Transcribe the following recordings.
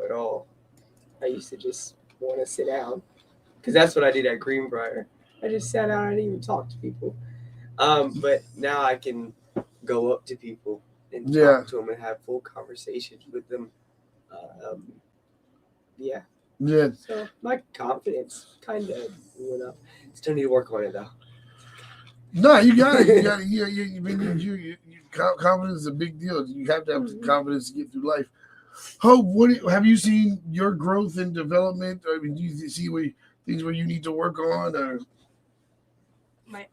at all. I used to just want to sit down because that's what I did at Greenbrier. I just sat down and didn't even talk to people. But now I can go up to people and talk to them and have full conversations with them. Yeah. Yeah. So my confidence kind of went up. Still need to work on it though. No, you got it. You got it. Confidence is a big deal. You have to have confidence to get through life. Hope, have you seen your growth and development? I mean, do you see things where you need to work on, or my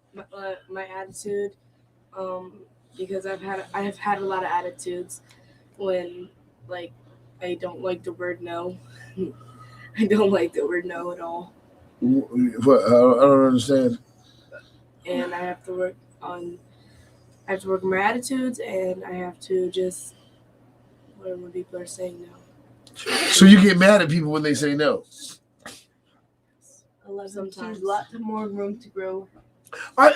attitude? Because I have had a lot of attitudes when like I don't like the word no. I don't like the word no at all. What? I don't understand. And I have to work on my attitudes, and I have to just learn when people are saying no. So you get mad at people when they say no? Sometimes. Lots more room to grow.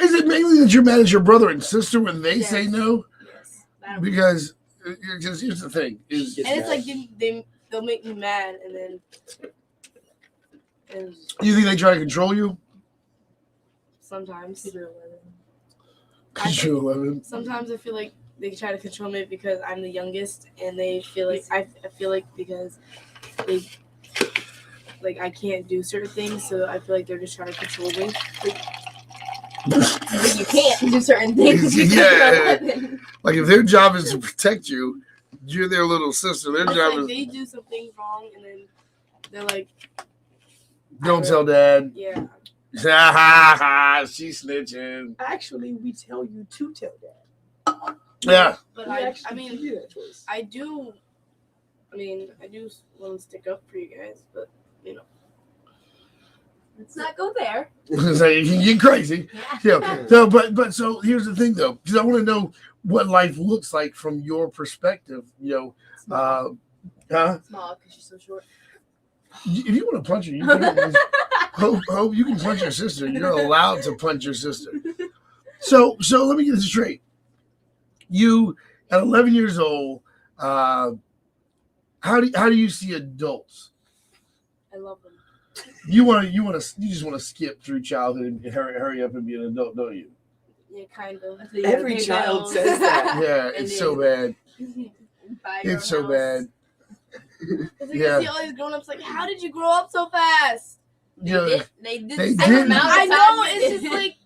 Is it mainly that you're mad at your brother and sister when they say no? Yes. Because here's the thing: is and it's like they'll make me mad, and then. You think they try to control you? Sometimes. Because you're 11. Sometimes I feel like they try to control me because I'm the youngest, and they feel like I feel like because they like I can't do certain things, so I feel like they're just trying to control me. But you can't do certain things. Yeah. Like if their job is to protect you, you're their little sister. Their job like is they do some things wrong, and then they're like, don't tell dad. Yeah. She's snitching. Actually, we tell you to tell dad. Yeah. But I do want to stick up for you guys, but let's not go there. So you can get crazy. Yeah. So, but so here's the thing though, because I want to know what life looks like from your perspective. Small, because she's so short. If you want to punch her, you can. Hope you can punch your sister. You're allowed to punch your sister. So let me get this straight. You at 11 years old, how do you see adults? I love them. You just want to skip through childhood and hurry up and be an adult, don't you? Yeah, kind of. Every child says that. Yeah, it's so bad. It's so bad. It's like you see all these grown-ups like, how did you grow up so fast? Yeah, they did. I know. It's just like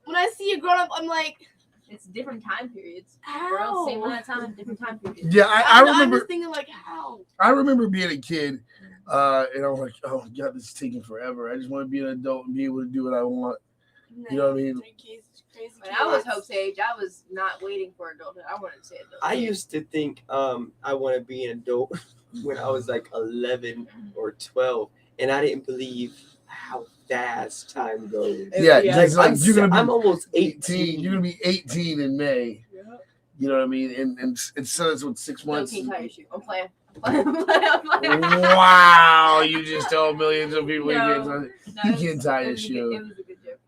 when I see a grown-up, I'm like, it's different time periods. How? We're all the same amount of time, different time periods. Yeah, I remember. I'm just thinking like, how? I remember being a kid, and I was like, oh God, this is taking forever. I just want to be an adult and be able to do what I want. You know what I mean? When I was Hope's age, I was not waiting for adulthood. I wanted to say adulthood. I used to think I want to be an adult when I was like 11 or 12, and I didn't believe how fast time goes. Yeah, like you're gonna be. I'm almost 18. You're gonna be 18 in May. Yeah. You know what I mean? And it says with 6 months. Don't tie your shoe. I'm playing. Wow, you just told millions of people No, you can't tie your shoe. It was a good joke.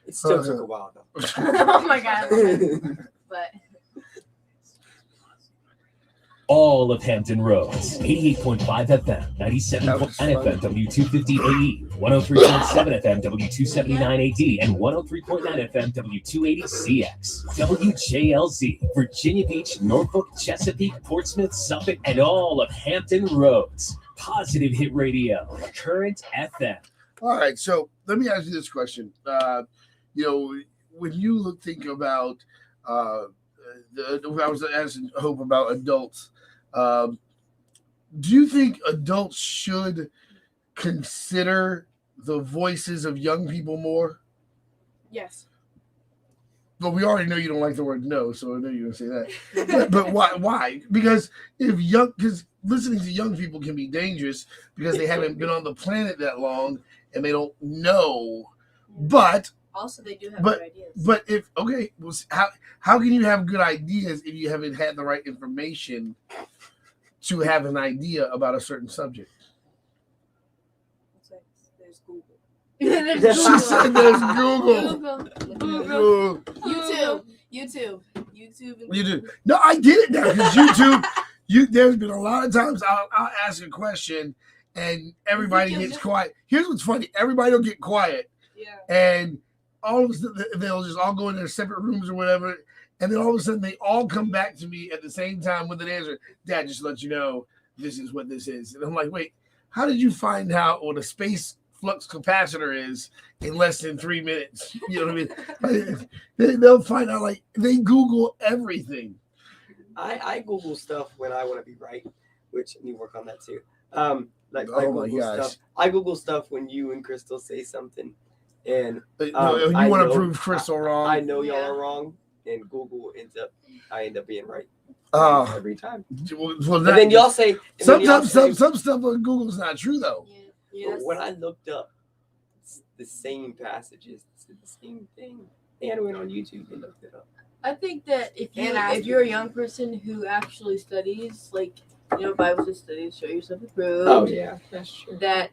It still took a while though. Oh my God. But all of Hampton Roads, 88.5 FM, 97.9 FM, W250 AE, 103.7 FM, W279 AD, and 103.9 FM, W280 CX. WJLZ, Virginia Beach, Norfolk, Chesapeake, Portsmouth, Suffolk, and all of Hampton Roads. Positive Hit Radio, Current FM. All right, so let me ask you this question. When you think about, I was asking Hope about adults. Do you think adults should consider the voices of young people more? Yes. But we already know you don't like the word no, so I know you're gonna say that. but why? Because listening to young people can be dangerous because they haven't been on the planet that long and they don't know. But also, they do have good ideas. But how can you have good ideas if you haven't had the right information to have an idea about a certain subject? There's Google. She said there's Google. YouTube. You do. No, I get it now because There's been a lot of times I'll ask a question and everybody gets quiet. Here's what's funny: everybody will get quiet, Yeah. and all of a sudden they'll just all go in their separate rooms or whatever, and then all of a sudden they all come back to me at the same time with an answer. Dad, just to let you know, this is what this is. And I'm like, wait, how did you find out what a space flux capacitor is in less than 3 minutes? You know what I mean? They'll find out, like, they Google everything. I Google stuff when I want to be right, which I need to work on that too. Like Oh my Google gosh. stuff. I Google stuff when you and Crystal say something, and You I want to know- prove Crystal wrong. I know y'all Yeah. are wrong, and Google I end up being right Oh, every time. well, And then y'all say sometimes some stuff on Google's not true though. Yes. When I looked up the same passages, it's the same thing, and went on YouTube and looked it up. I think that And ask if you're a young person who actually studies, like, you know, Bible says study, show yourself approved. Oh yeah, that's true. That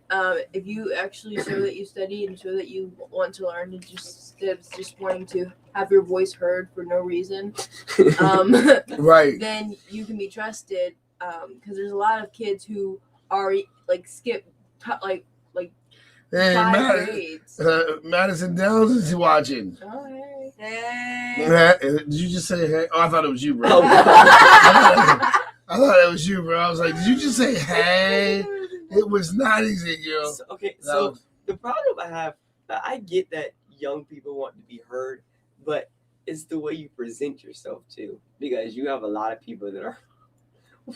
if you actually show that you study and show that you want to learn, and instead of just wanting to have your voice heard for no reason, Right. then you can be trusted. Because there's a lot of kids who are like skip like Hey, 5 grades. Madison Downs is watching. Oh, hey. Hey. Did you just say hey? Oh, I thought it was you, bro. Oh, I thought it was you, bro. I was like, did you just say hey? It was not Ezekiel. So the problem I have, I get that young people want to be heard, but it's the way you present yourself too, because you have a lot of people that are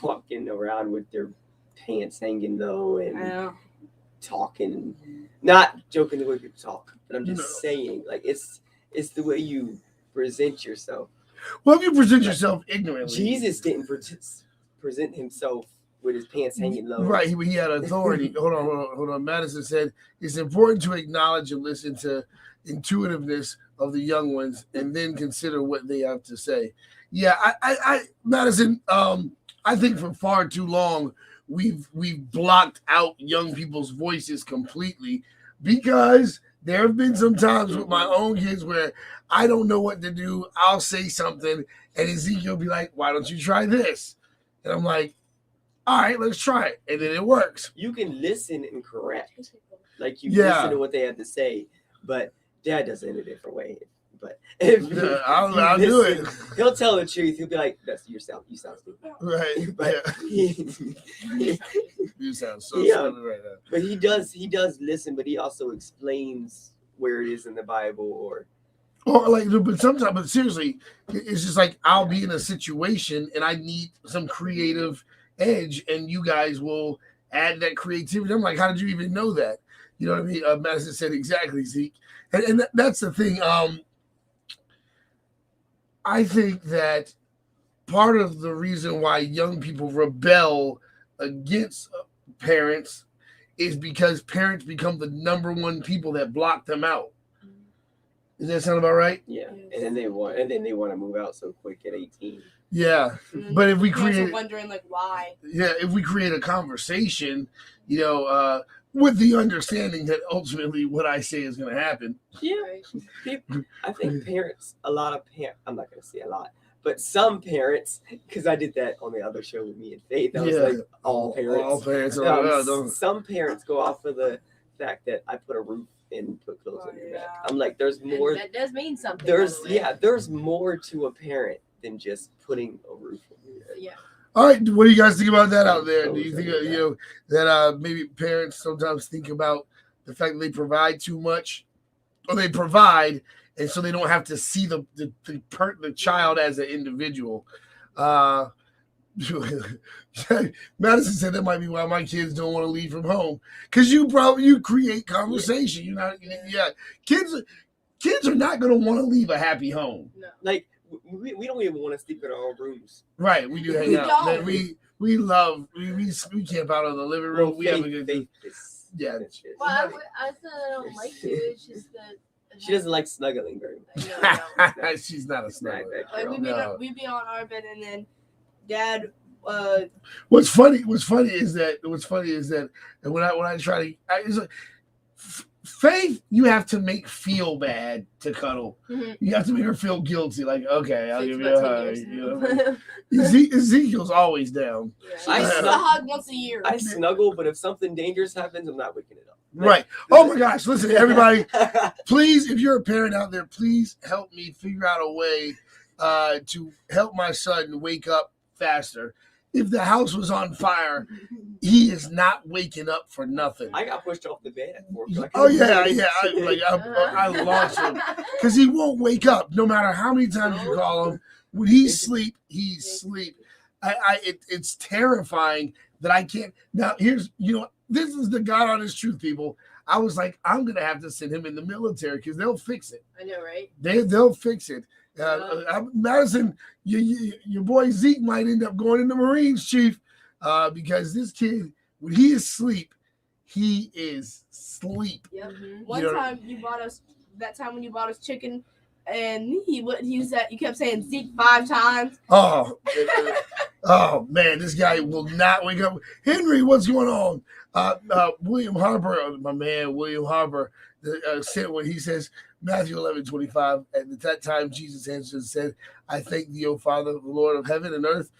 walking around with their pants hanging low I and know. talking, not joking the way people talk, but I'm just No. saying, like, it's the way you present yourself. Well, if you present yourself ignorantly, Jesus didn't present himself with his pants hanging low. right? He had authority. Hold on. Madison said it's important to acknowledge and listen to intuitiveness of the young ones, and then consider what they have to say. Yeah, I Madison. I think for far too long we've blocked out young people's voices completely, because there have been some times with my own kids where I don't know what to do. I'll say something, and Ezekiel will be like, "Why don't you try this?" And I'm like, "All right, let's try it," and then it works. You can listen and correct. Like you Yeah. listen to what they have to say, but Dad does it in a different way. But if Yeah, I'll you do listen, it. he'll tell the truth. He'll be like, "That's you sound stupid." Right. But Yeah. You sound so Yeah. stupid right now. but he does listen, but he also explains where it is in the Bible or Or like, but sometimes, but seriously, it's just like I'll be in a situation and I need some creative edge, and you guys will add that creativity. I'm like, how did you even know that? You know what I mean? Madison said exactly, Zeke, and that's the thing. I think that part of the reason why young people rebel against parents is because parents become the number one people that block them out. Does that sound about right? yeah, and then they want to move out so quick at 18. Yeah. And then But if we parents are create- wondering like why. Yeah, if we create a conversation, with the understanding that ultimately what I say is going to happen. Yeah, I think parents, a lot of parents, I'm not going to say a lot, but some parents, because I did that on the other show with me and Faith, I was Yeah. like, all parents. All parents are like, "Oh, don't." Some parents go off of the fact that I put a roof and put clothes on your back. Yeah. I'm like, there's more. That does mean something. There's by the way. there's more to a parent than just putting a roof on your head. Yeah. All right, what do you guys think about that out there? Do you Those think are that maybe parents sometimes think about the fact that they provide too much, or they provide, and so they don't have to see the child as an individual? Madison said that might be why my kids don't want to leave from home, because you create conversation. You're not, yeah. Kids are not going to want to leave a happy home. No. Like we don't even want to sleep in our own rooms. Right, we do hang We out. don't. Man, we camp out in the living room. Well, We have a good Faith is- Yeah. it's just- Well, I said I don't like to. It's just that she doesn't like snuggling very much. No. She's not a snuggler. Right, Like girl. No. we'd be on our bed and then Dad What's funny is that and when I try to, it's like, Faith, you have to make feel bad to cuddle. Mhm. You have to make her feel guilty. Like, okay, I'll Takes give you a about 10 hug. years. You know? Ezekiel's always down. She I gets a snug- hug once a year. I snuggle, but if something dangerous happens, I'm not waking it up. Right. Oh my gosh. Listen, everybody, please, if you're a parent out there, please help me figure out a way to help my son wake up faster. If the house was on fire, he is not waking up for nothing. I got pushed off the bed at 4 o'clock. Oh yeah. I launched him because he won't wake up no matter how many times you call him. When he's asleep, he's asleep. It's terrifying that I can't. Now here's this is the God honest truth, people. I was like, I'm gonna have to send him in the military because they'll fix it. I know, right? They'll fix it. Madison, your boy Zeke might end up going in the Marines, Chief, because this kid, when he is asleep, he is sleep. Yep. One You know- time you bought us that time when you bought us chicken, and he said you kept saying Zeke 5 times. Oh man, this guy will not wake up. Henry, what's going on? William Harper, my man, William Harper, said when he says Matthew 11:25, at that time Jesus answered and said, I thank thee, O Father, the Lord of heaven and earth,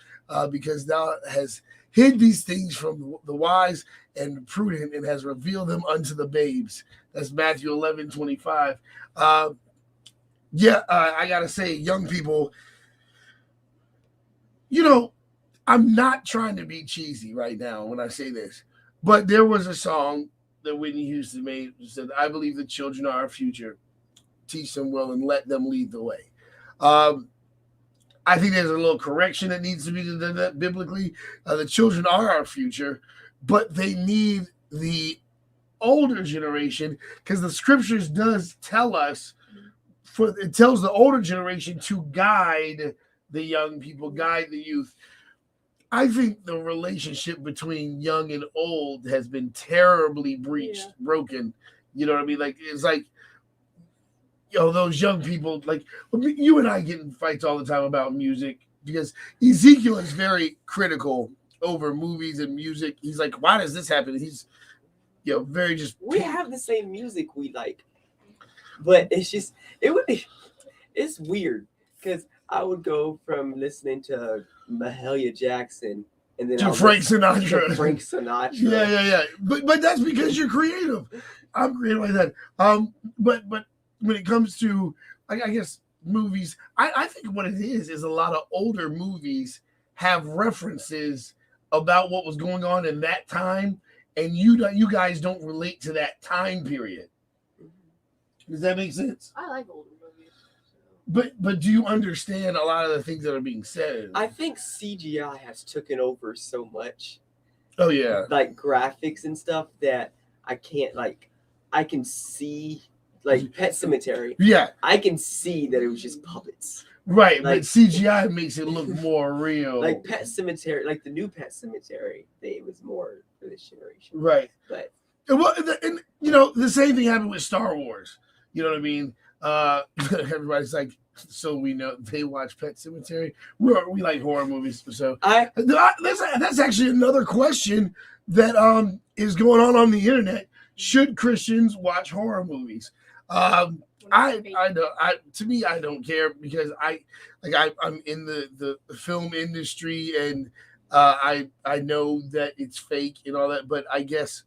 because thou hast hid these things from the wise and prudent and has revealed them unto the babes. That's Matthew 11:25. I gotta say, young people, I'm not trying to be cheesy right now when I say this, but there was a song that Whitney Houston made that said, I believe the children are our future. Teach them well and let them lead the way. I think there's a little correction that needs to be done biblically. The children are our future, but they need the older generation because the scriptures does tell us, it tells the older generation to guide the young people, guide the youth. I think the relationship between young and old has been terribly broken. You know what I mean? Like, it's like, those young people, like you and I get in fights all the time about music because Ezekiel is very critical over movies and music. He's like, why does this happen? He's, very just. We have the same music we like, but it's weird because I would go from listening to Mahalia Jackson and then to Frank Sinatra. to Frank Sinatra. Yeah. But that's because you're creative. I'm creative like that. But when it comes to, I guess, movies, I think what it is a lot of older movies have references about what was going on in that time, and you guys don't relate to that time period. Does that make sense? I like older movies. But do you understand a lot of the things that are being said? I think CGI has taken over so much, Oh yeah. like graphics and stuff, that I can't I can see like Pet Sematary. Yeah, I can see that it was just puppets. right. Like- but CGI makes it look more real. Like Pet Sematary, like the new Pet Sematary, it was more for this generation. right. But And the same thing happened with Star Wars. You know what I mean? Everybody's like, so we know they watch Pet Sematary. We like horror movies, so that's actually another question that is going on the internet. Should Christians watch horror movies? I don't care because I'm in the film industry and I know that it's fake and all that, but I guess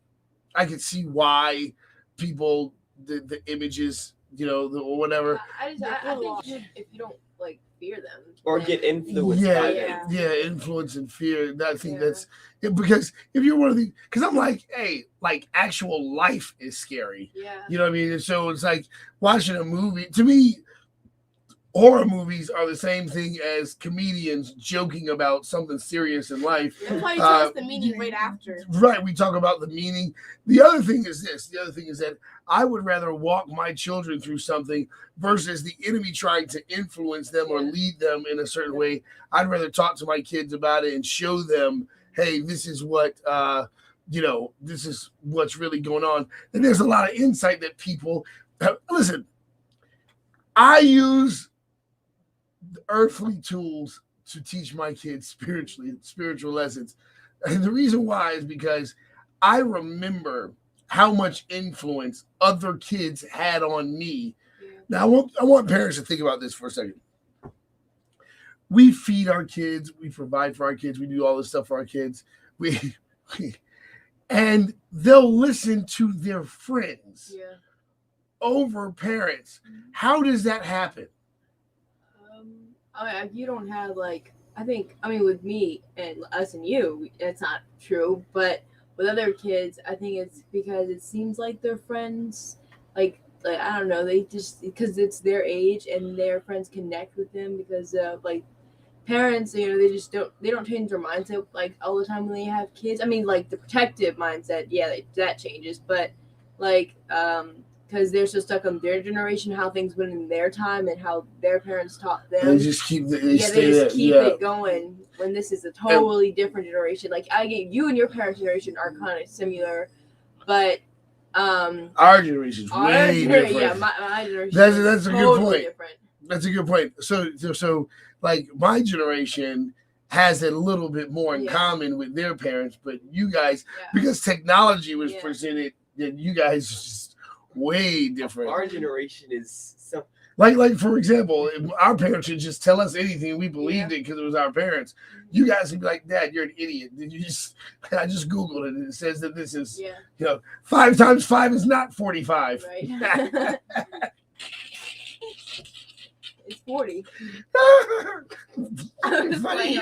I could see why people the images, or whatever. I think if you don't fear them or get influenced by them. Influence and fear. I think that's because if you're one of these, because I'm like, hey, actual life is scary. Yeah. You know what I mean? And so it's like watching a movie. To me, horror movies are the same thing as comedians joking about something serious in life. That's why you tell us the meaning right after. Right, we talk about the meaning. The other thing is this. The other thing is that I would rather walk my children through something versus the enemy trying to influence them or lead them in a certain way. I'd rather talk to my kids about it and show them, hey, this is what this is what's really going on. And there's a lot of insight that people listen. I use the earthly tools to teach my kids spiritual lessons. And the reason why is because I remember how much influence other kids had on me. Yeah. Now, I want parents to think about this for a second. We feed our kids, we provide for our kids, we do all this stuff for our kids. And they'll listen to their friends Yeah. over parents. How does that happen? I mean, you don't have like, I mean, with me and us and you, it's not true. But with other kids, I think it's because it seems like their friends, like I don't know, they just, because it's their age and their friends connect with them because like parents, you know, they don't change their mindset like all the time when they have kids. I mean, like the protective mindset, yeah, that changes, but like because they're so stuck on their generation, how things went in their time and how their parents taught them. They just keep They just keep it going when this is a totally different generation. Like I get you and your parents' generation are kind of similar, but our generation's way different. Yeah, my generation. That's a good totally point. Different. That's a good point. So like my generation has a little bit more in common with their parents, but you guys, because technology was presented, then you guys just way different. Our generation is so. Like for example, if our parents would just tell us anything, we believed it because it was our parents. You guys would be like, "Dad, you're an idiot." Did you just? I just googled it, and it says that this is, 5 times 5 is not 45. Right. It's 40. Funny.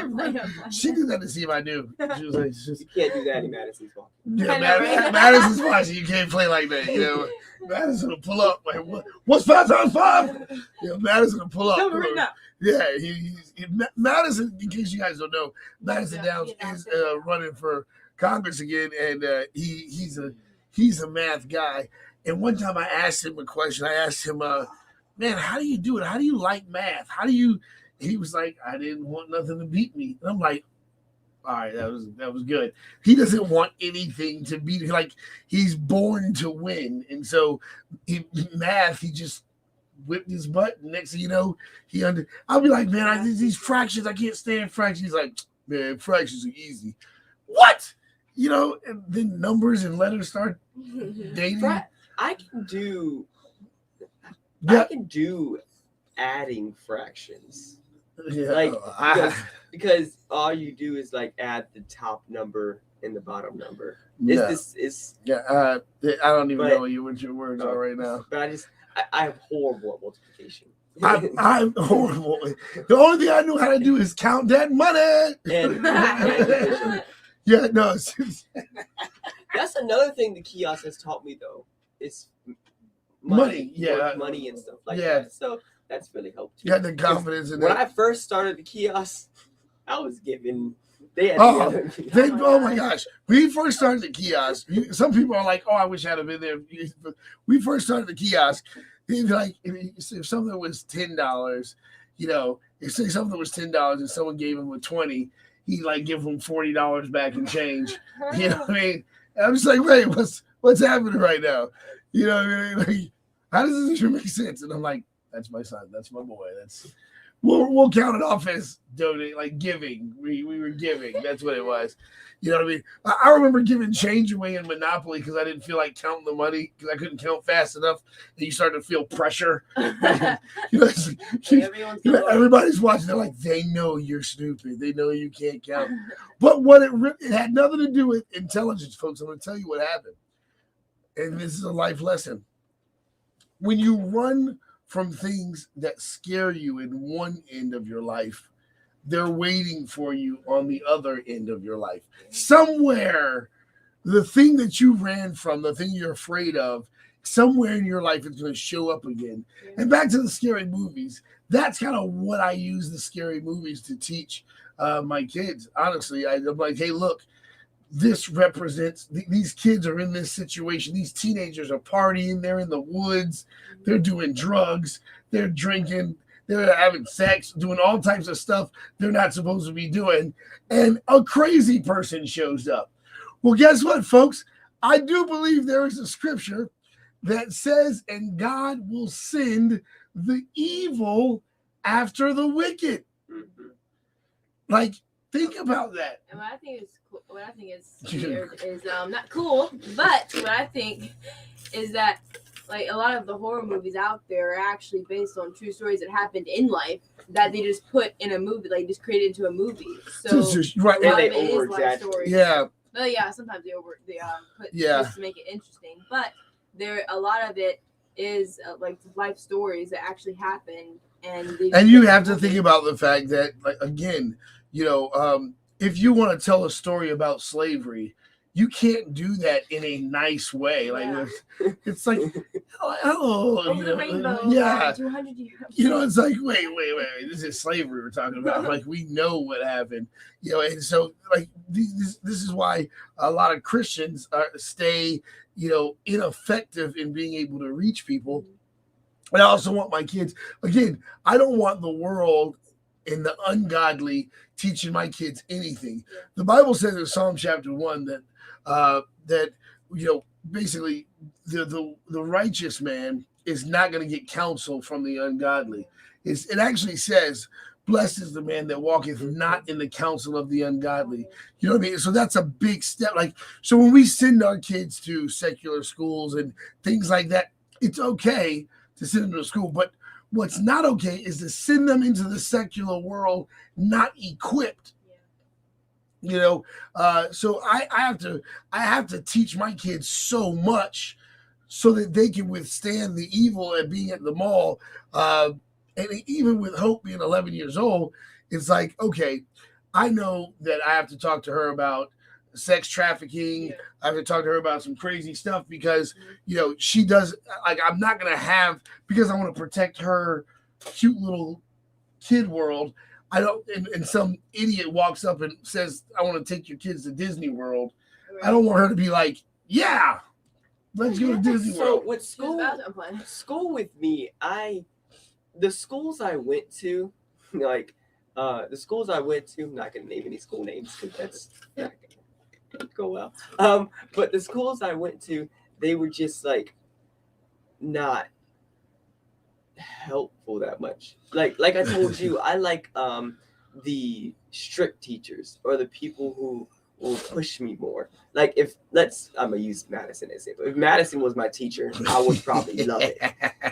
She did that to see if I knew. She was like, You can't do that in Madison's fault. yeah, I know, right? Madison's watching. You can't play like that. You know, Madison will pull up. Like, what's 5 times 5? You know, Madison will pull up. Tell me right now. Yeah, Madison. In case you guys don't know, Madison Downs is running for Congress again, and he's a math guy. And one time I asked him a question. I asked him, "Man, how do you do it? How do you like math? How do you?" He was like, "I didn't want nothing to beat me." And I'm like, "All right, that was good." He doesn't want anything to beat him. Like he's born to win, and so he just whipped his butt. And next thing you know, I'll be like, "Man, these fractions, I can't stand fractions." He's like, "Man, fractions are easy." What? You know, and then numbers and letters start dating. I can do. Yeah. I can do adding fractions. Yeah, Like because all you do is like add the top number and the bottom number. Yeah. I don't even know what your words are right now. But I have horrible at multiplication. I'm horrible. The only thing I knew how to do is count that money. And Yeah, no. That's another thing the kiosk has taught me though. It's money, money and stuff like that. So that's really helped. You had the confidence in when that. I first started the kiosk, I was given. They had oh my gosh! We first started the kiosk. Some people are like, "Oh, I wish I'd have been there." We first started the kiosk. They'd be like, if something was $10, you know, if say something was $10 and someone gave him a 20, he'd like give them $40 back in change. You know what I mean? And I'm just like, wait, what's happening right now? You know what I mean? Like, how does this even make sense? And I'm like, that's my son. That's my boy. We'll count it off as donate, like giving. We were giving. That's what it was. You know what I mean? I remember giving change away in Monopoly because I didn't feel like counting the money because I couldn't count fast enough. And you start to feel pressure. Everybody's watching. They're like, they know you're stupid. They know you can't count. But what it had nothing to do with intelligence, folks. I'm going to tell you what happened. And this is a life lesson. When you run from things that scare you in one end of your life, they're waiting for you on the other end of your life. Somewhere, the thing that you ran from, the thing you're afraid of, somewhere in your life is going to show up again. Yeah. And back to the scary movies, that's kind of what I use the scary movies to teach my kids. Honestly, I'm like, hey, look, this represents, these kids are in this situation. These teenagers are partying. They're in the woods. They're doing drugs. They're drinking. They're having sex, doing all types of stuff they're not supposed to be doing. And a crazy person shows up. Well, guess what, folks? I do believe there is a scripture that says, and God will send the evil after the wicked. Like, Think about that. And what I think is weird is not cool, but what I think is that like a lot of the horror movies out there are actually based on true stories that happened in life that they just put in a movie, like just created into a movie. So Right. a lot And of they it is life over-exaggerate. stories. Yeah. Well, yeah, sometimes they put Yeah. just to make it interesting, but a lot of it is like life stories that actually happened, and You have to think about the fact that, like, again, if you want to tell a story about slavery, you can't do that in a nice way. Like, it's like, hello, over the rainbow. yeah. 200 years. It's like, wait, this is slavery we're talking about. Like, we know what happened, and so, like, this is why a lot of Christians stay, ineffective in being able to reach people. And I also want my kids, again, I don't want the world and the ungodly teaching my kids anything. The Bible says in Psalm chapter 1 that basically the righteous man is not going to get counsel from the ungodly. It actually says, blessed is the man that walketh not in the counsel of the ungodly. You know what I mean? So that's a big step. Like, so when we send our kids to secular schools and things like that, it's okay to send them to school. But what's not okay is to send them into the secular world not equipped. So I have to teach my kids so much so that they can withstand the evil of being at the mall. And even with Hope being 11 years old, it's like, okay, I know that I have to talk to her about sex trafficking. I have to talk to her about some crazy stuff because, she does, like, I'm not going to have, because I want to protect her cute little kid world. I don't, and some idiot walks up and says, I want to take your kids to Disney World. I don't want her to be like, yeah, let's go to Disney So World. with school with me, the schools I went to, like, the schools I went to, I'm not going to name any school names because that's not going to go well. But the schools I went to, they were just like not helpful that much. Like I told you, I like the strict teachers or the people who will push me more. Like I'm gonna use Madison as it. If Madison was my teacher, I would probably love it.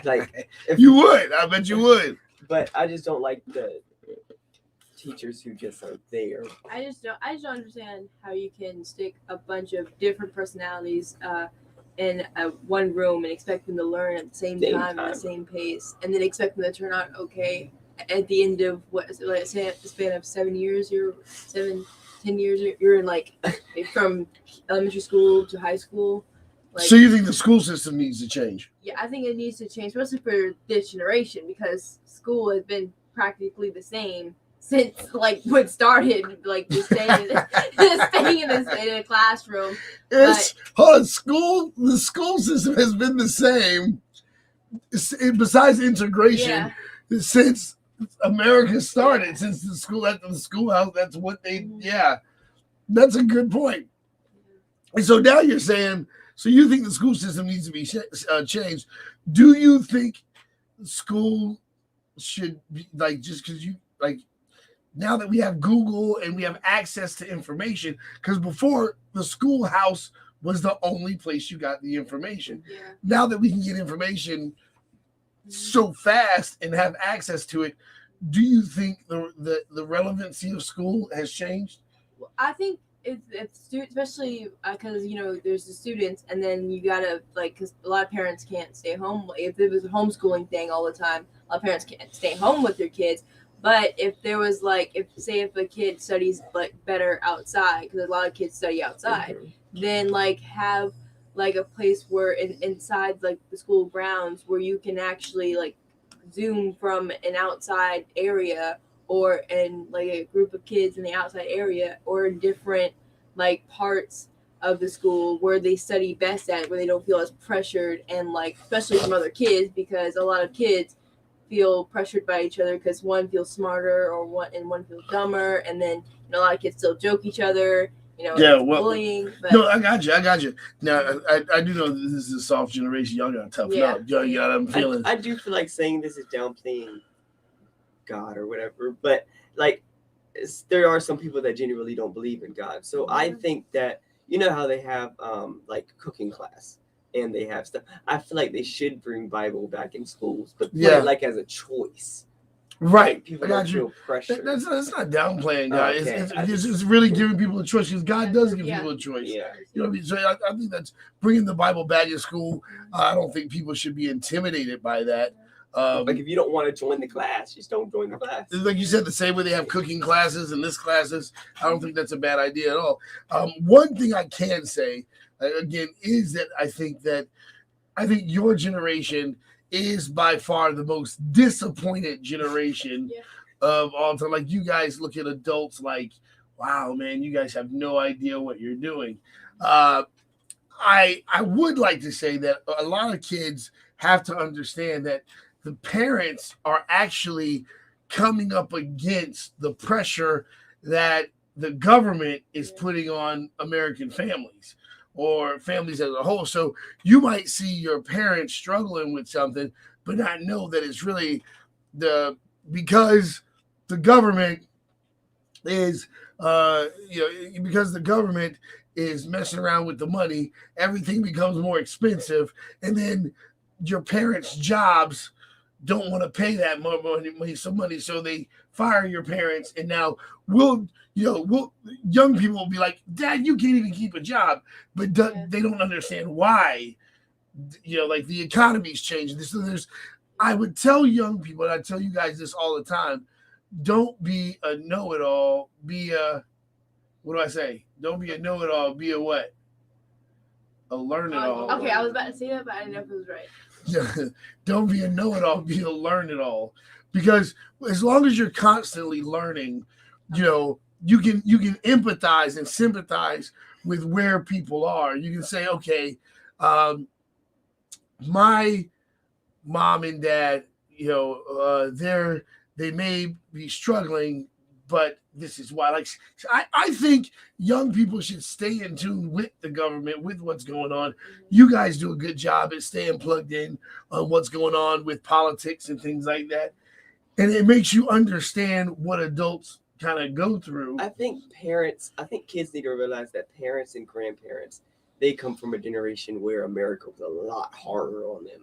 Like You would, I bet you would. But I just don't like the teachers who just are there. I just don't understand how you can stick a bunch of different personalities in one room and expect them to learn at the same time at the same pace, and then expect them to turn out okay at the end of what is it, like, say, a span of 7 years, 10 years, you're in like from elementary school to high school. Like, So you think the school system needs to change? yeah, I think it needs to change, especially for this generation, because school has been practically the same since like what started, like just staying in a classroom. The school system has been the same besides integration since America started, since the school after the schoolhouse. That's what they, that's a good point. And so now you're saying, so you think the school system needs to be changed. Do you think school should be like, just because you like, now that we have Google and we have access to information, because before the schoolhouse was the only place you got the information. Now that we can get information so fast and have access to it, do you think the relevancy of school has changed? I think if especially because there's the students, and then you gotta because a lot of parents can't stay home. If it was a homeschooling thing all the time, a lot of parents can't stay home with their kids. But if there was if a kid studies better outside, because a lot of kids study outside, then have a place where inside the school grounds where you can actually Zoom from an outside area, or in a group of kids in the outside area, or in different parts of the school where they study best at, where they don't feel as pressured, and especially from other kids, because a lot of kids feel pressured by each other because one feels smarter or one feels dumber, and then a lot of kids still joke each other. Bullying. But no, I got you. Now, I do know this is a soft generation. Y'all gotta toughen up. Y'all got them feelings. I do feel like saying this is downplaying God or whatever, but there are some people that genuinely don't believe in God. So I think that, you know how they have like cooking class and they have stuff. I feel like they should bring Bible back in schools, but put Yeah. it like as a choice. Right. People I got don't you. feel pressure. That's not downplaying, God. Okay. It's really giving people a choice because God does give people a choice. Yeah. You know what I mean? So I think that's bringing the Bible back in school. I don't think people should be intimidated by that. Like if you don't want to join the class, just don't join the class. Like you said, the same way they have cooking classes and this classes, I don't think that's a bad idea at all. One thing I can say, again, is that I think your generation is by far the most disappointed generation of all time. Like you guys look at adults like, wow, man, you guys have no idea what you're doing. I would like to say that a lot of kids have to understand that the parents are actually coming up against the pressure that the government is putting on American families or families as a whole. So you might see your parents struggling with something, but not know that it's really because the government is because the government is messing around with the money, everything becomes more expensive, and then your parents' jobs don't want to pay that more money, so they fire your parents, and now young people will be like, Dad, you can't even keep a job, but they don't understand why. Like the economy's changing. So I would tell young people, and I tell you guys this all the time, don't be a know-it-all, be a, what do I say? Don't be a know-it-all, be a what? A learn-it-all. Okay, I was about to say that, but I didn't know if it was right. Don't be a know-it-all, be a learn-it-all. Because as long as you're constantly learning, you can empathize and sympathize with where people are. You can say, okay, my mom and dad, they may be struggling, but this is why. Like, I think young people should stay in tune with the government, with what's going on. You guys do a good job at staying plugged in on what's going on with politics and things like that. And it makes you understand what adults kind of go through. I think kids need to realize that parents and grandparents, they come from a generation where America was a lot harder on them.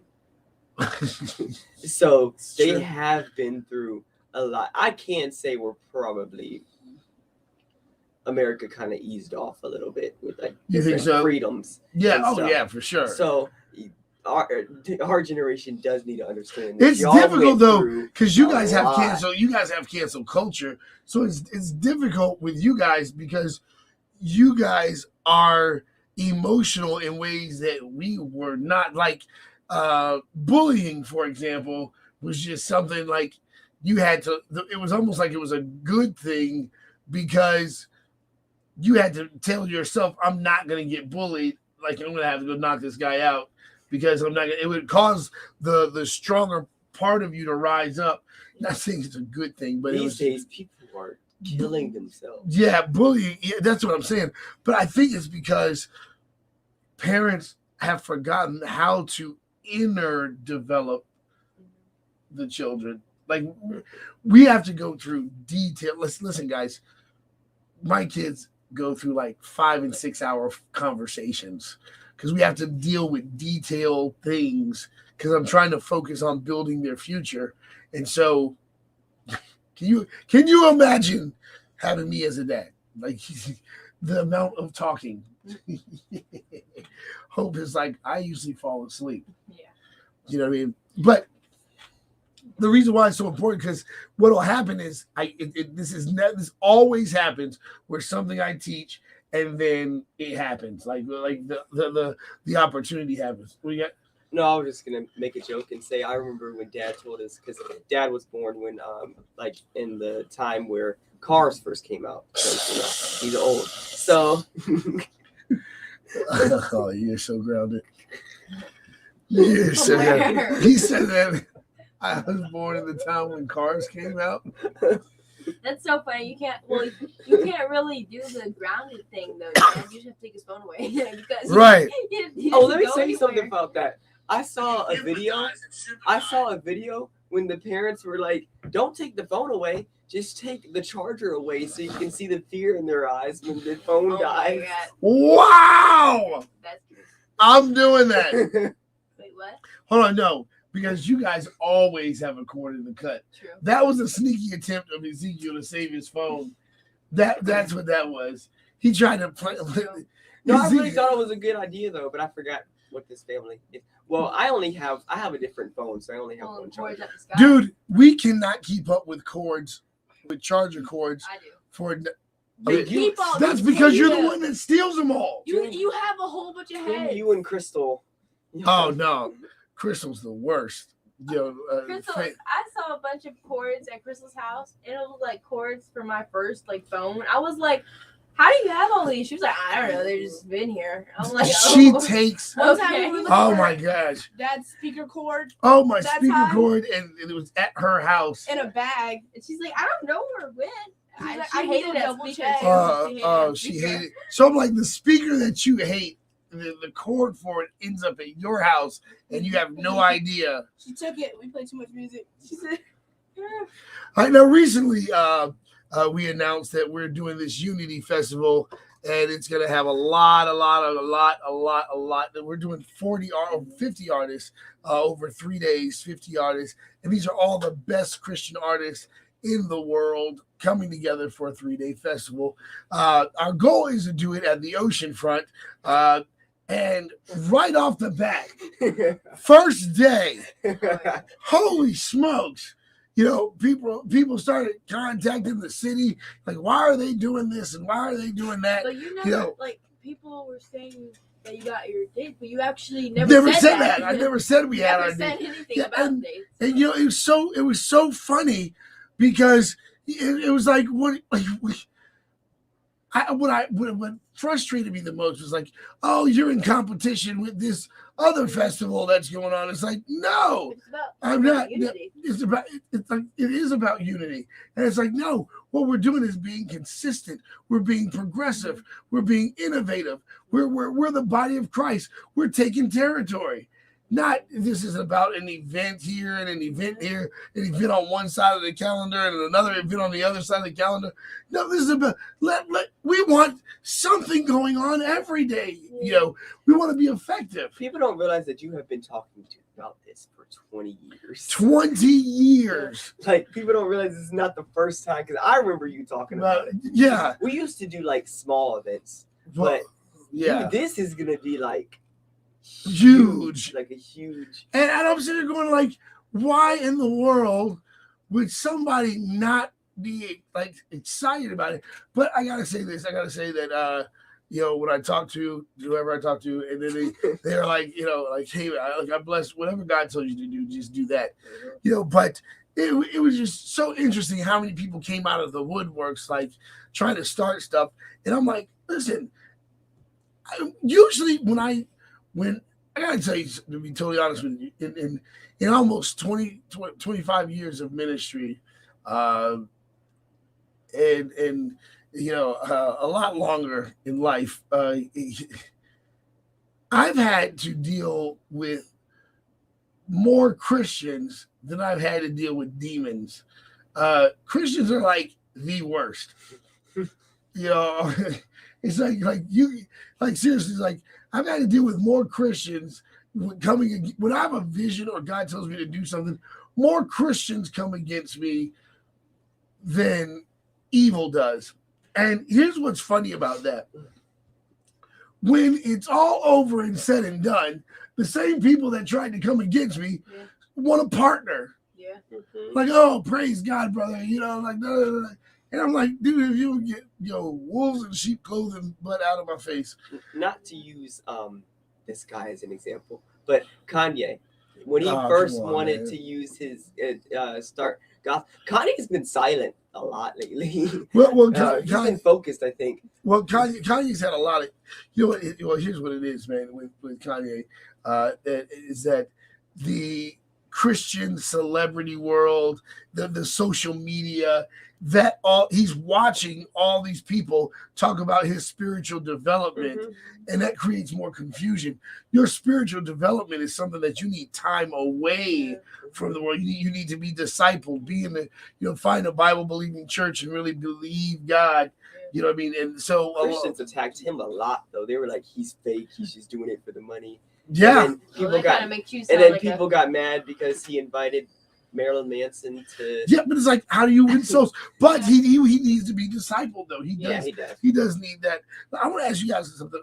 So they have been through a lot. I can't say we're probably America kind of eased off a little bit with like different freedoms. Yeah, yeah, for sure. So our generation does need to understand that. It's difficult though, because you guys have cancel culture. So it's difficult with you guys because you guys are emotional in ways that we were not. Like bullying, for example, was just something like you had to. It was almost like it was a good thing because you had to tell yourself, "I'm not going to get bullied. Like I'm going to have to go knock this guy out." Because I'm not. It would cause the stronger part of you to rise up. Not saying it's a good thing, but these days people are killing themselves. Yeah, bullying. Yeah, that's what I'm saying. But I think it's because parents have forgotten how to inner develop the children. Like we have to go through detail. Listen, guys. My kids go through like 5 and 6 hour conversations. Because we have to deal with detailed things because I'm trying to focus on building their future. And so can you imagine having me as a dad? Like the amount of talking. Hope is like, I usually fall asleep. Yeah. You know what I mean? But the reason why it's so important, because what will happen is this always happens where something I teach and then it happens, like the opportunity happens. What do you got? No, I was just gonna make a joke and say I remember when Dad told us, because Dad was born when like in the time where cars first came out. So, he's old, so. Oh, you're so grounded. You're so grounded. He said that I was born in the time when cars came out. That's so funny. You can't really do the grounded thing though. You just have to take his phone away because right. Let me say something about that. I saw a video when the parents were like, "Don't take the phone away. just take the charger away so you can see the fear in their eyes when the phone Oh my dies. god, Wow! that's I'm doing that. wait, what? Hold on, no, because you guys always have a cord in the cut. True. That was a sneaky attempt of Ezekiel to save his phone. That's what that was. He tried to play. No, I really thought it was a good idea though, but I forgot what this family is. Well, I have a different phone, so I only have Oh, one cords charger. up the sky. Dude, we cannot keep up with cords, with charger cords I do. for. But you, Keep on- That's because you're the Yeah. one that steals them all. You have a whole bunch of between heads. you and Crystal. Oh no, Crystal's the worst. Crystal, fa- I saw a bunch of cords at Crystal's house, and it was like cords for my first like phone. I was like, "How do you have all these?" She was like, "I don't know. They've just been here." I'm like, she "Oh." takes. One time Okay. we were looking Oh for my gosh. Dad's speaker cord Oh my That's speaker how- cord, and it was at her house. in a bag. And she's like, "I don't know where it went." She's like, She I need hated to that double speaker check. too. She hated. So I'm like, the speaker that you hate, the cord for it ends up at your house, and you have no idea. She took it. We played too much music. She said, I know recently we announced that we're doing this Unity Festival, and it's gonna have a lot. We're doing 50 artists over 3 days, 50 artists, and these are all the best Christian artists in the world coming together for a 3-day festival. Our goal is to do it at the oceanfront, and right off the bat, first day, holy smokes. You know, people started contacting the city, like, why are they doing this and why are they doing that? But you never, You know- like, people were saying that you got your date, but you actually never Never said said that. I never said we You had never our said date. anything Yeah, about dates. And you know, it was so funny because it was like what frustrated me the most was like, oh, you're in competition with this other festival that's going on. It's like, no, It's about I'm not. unity. It's like it is about unity, and it's like, no, what we're doing is being consistent. We're being progressive. We're being innovative. We're the body of Christ. We're taking territory. Not this is about an event here and an event here, an event on one side of the calendar and another event on the other side of the calendar. No, this is about we want something going on every day. You know, we want to be effective. People don't realize that you have been talking about this for 20 years. 20 years. Like, people don't realize this is not the first time, because I remember you talking about it. Yeah. We used to do like small events, Well, but yeah. this is gonna be like Huge. like a huge. And I'm sitting there going like, why in the world would somebody not be like excited about it? But I gotta say this. I gotta say that you know, when I talk to whoever I talk to, and then they're like, you know, like, hey, I bless whatever God told you to do, just do that. You know, but it was just so interesting how many people came out of the woodworks like trying to start stuff. And I'm like, listen, usually when I gotta tell you, to be totally honest with you, in almost 25 years of ministry, and you know, a lot longer in life, I've had to deal with more Christians than I've had to deal with demons. Christians are like the worst. You know, it's like you seriously, like I've had to deal with more Christians coming when I have a vision or God tells me to do something. More Christians come against me than evil does. And here's what's funny about that. When it's all over and said and done, the same people that tried to come against me want to partner. Yeah. Like, oh, praise God, brother. You know, like, no. And I'm like, dude, if you get wolves in sheep clothing, butt out of my face. Not to use this guy as an example, but Kanye, when he Oh, first come on, wanted man. to use his start goth, Kanye's been silent a lot lately. Well, He's been focused, I think. Well, Kanye's had a lot of, you know. Well, here's what it is, man. With Kanye, is that the Christian celebrity world, the social media, that all he's watching all these people talk about his spiritual development, and that creates more confusion. Your spiritual development is something that you need time away from the world. You need to be discipled, be in the, find a Bible believing church and really believe God. You know what I mean? And so Christians attacked him a lot, though. They were like, he's fake. He's just doing it for the money. yeah. And then people got mad because he invited Marilyn Manson to. Yeah, but it's like, how do you win souls? But he needs to be discipled, though. He does. He does need that. I want to ask you guys something.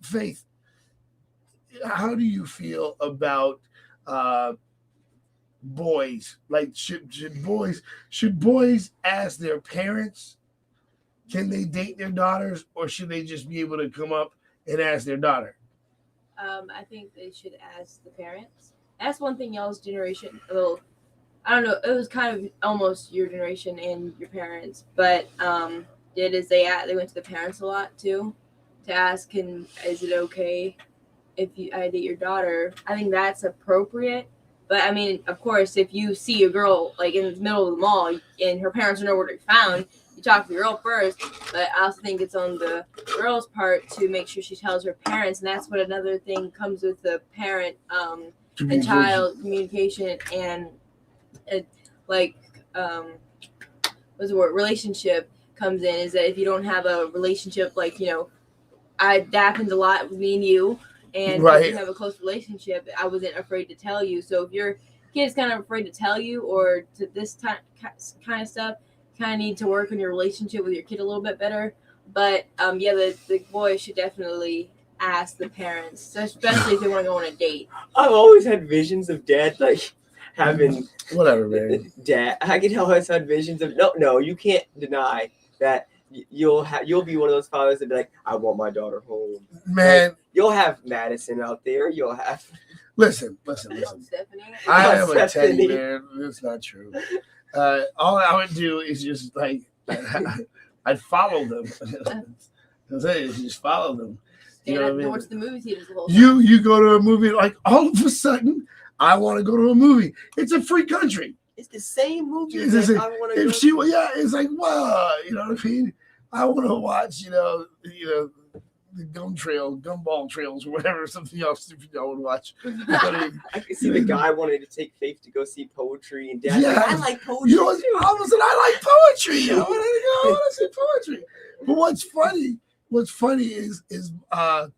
Faith, how do you feel about boys? Like, should boys ask their parents? Can they date their daughters, or should they just be able to come up and ask their daughter? I think they should ask the parents. That's one thing y'all's generation. Well, I don't know. It was kind of almost your generation and your parents, but they went to the parents a lot too, to ask, is it okay if I date your daughter? I think that's appropriate. But I mean, of course, if you see a girl like in the middle of the mall and her parents are nowhere to be found, you talk to the girl first. But I also think it's on the girl's part to make sure she tells her parents, and that's what another thing comes with the parent and child communication and what's the word? Relationship comes in, is that if you don't have a relationship, that happens a lot with me and you. And if you have a close relationship, I wasn't afraid to tell you. So if your kid is kind of afraid to tell you, or to this kind of stuff, kind of need to work on your relationship with your kid a little bit better. But the boy should definitely ask the parents, especially if they want to go on a date. I've always had visions of dad having whatever, man. Dad, I can always had visions of no. You can't deny that. You'll be one of those fathers that be like, I want my daughter home. Man, you'll have Madison out there. You'll have listen. Stephanie. I am a teddy bear. That's not true. All I would do is just I'd follow them. Just follow them. You know what I mean? Watch the movie theaters the whole time. You go to a movie, like all of a sudden, I want to go to a movie. It's a free country. It's the same movie. It's like, wow, you know what I mean? I want to watch, the gumball trails or whatever, something else stupid I would watch. I can see the guy wanting to take Faith to go see poetry, and Dad's like, I like poetry. You know, all of a sudden, I like poetry. I want to see poetry. But what's funny is I'm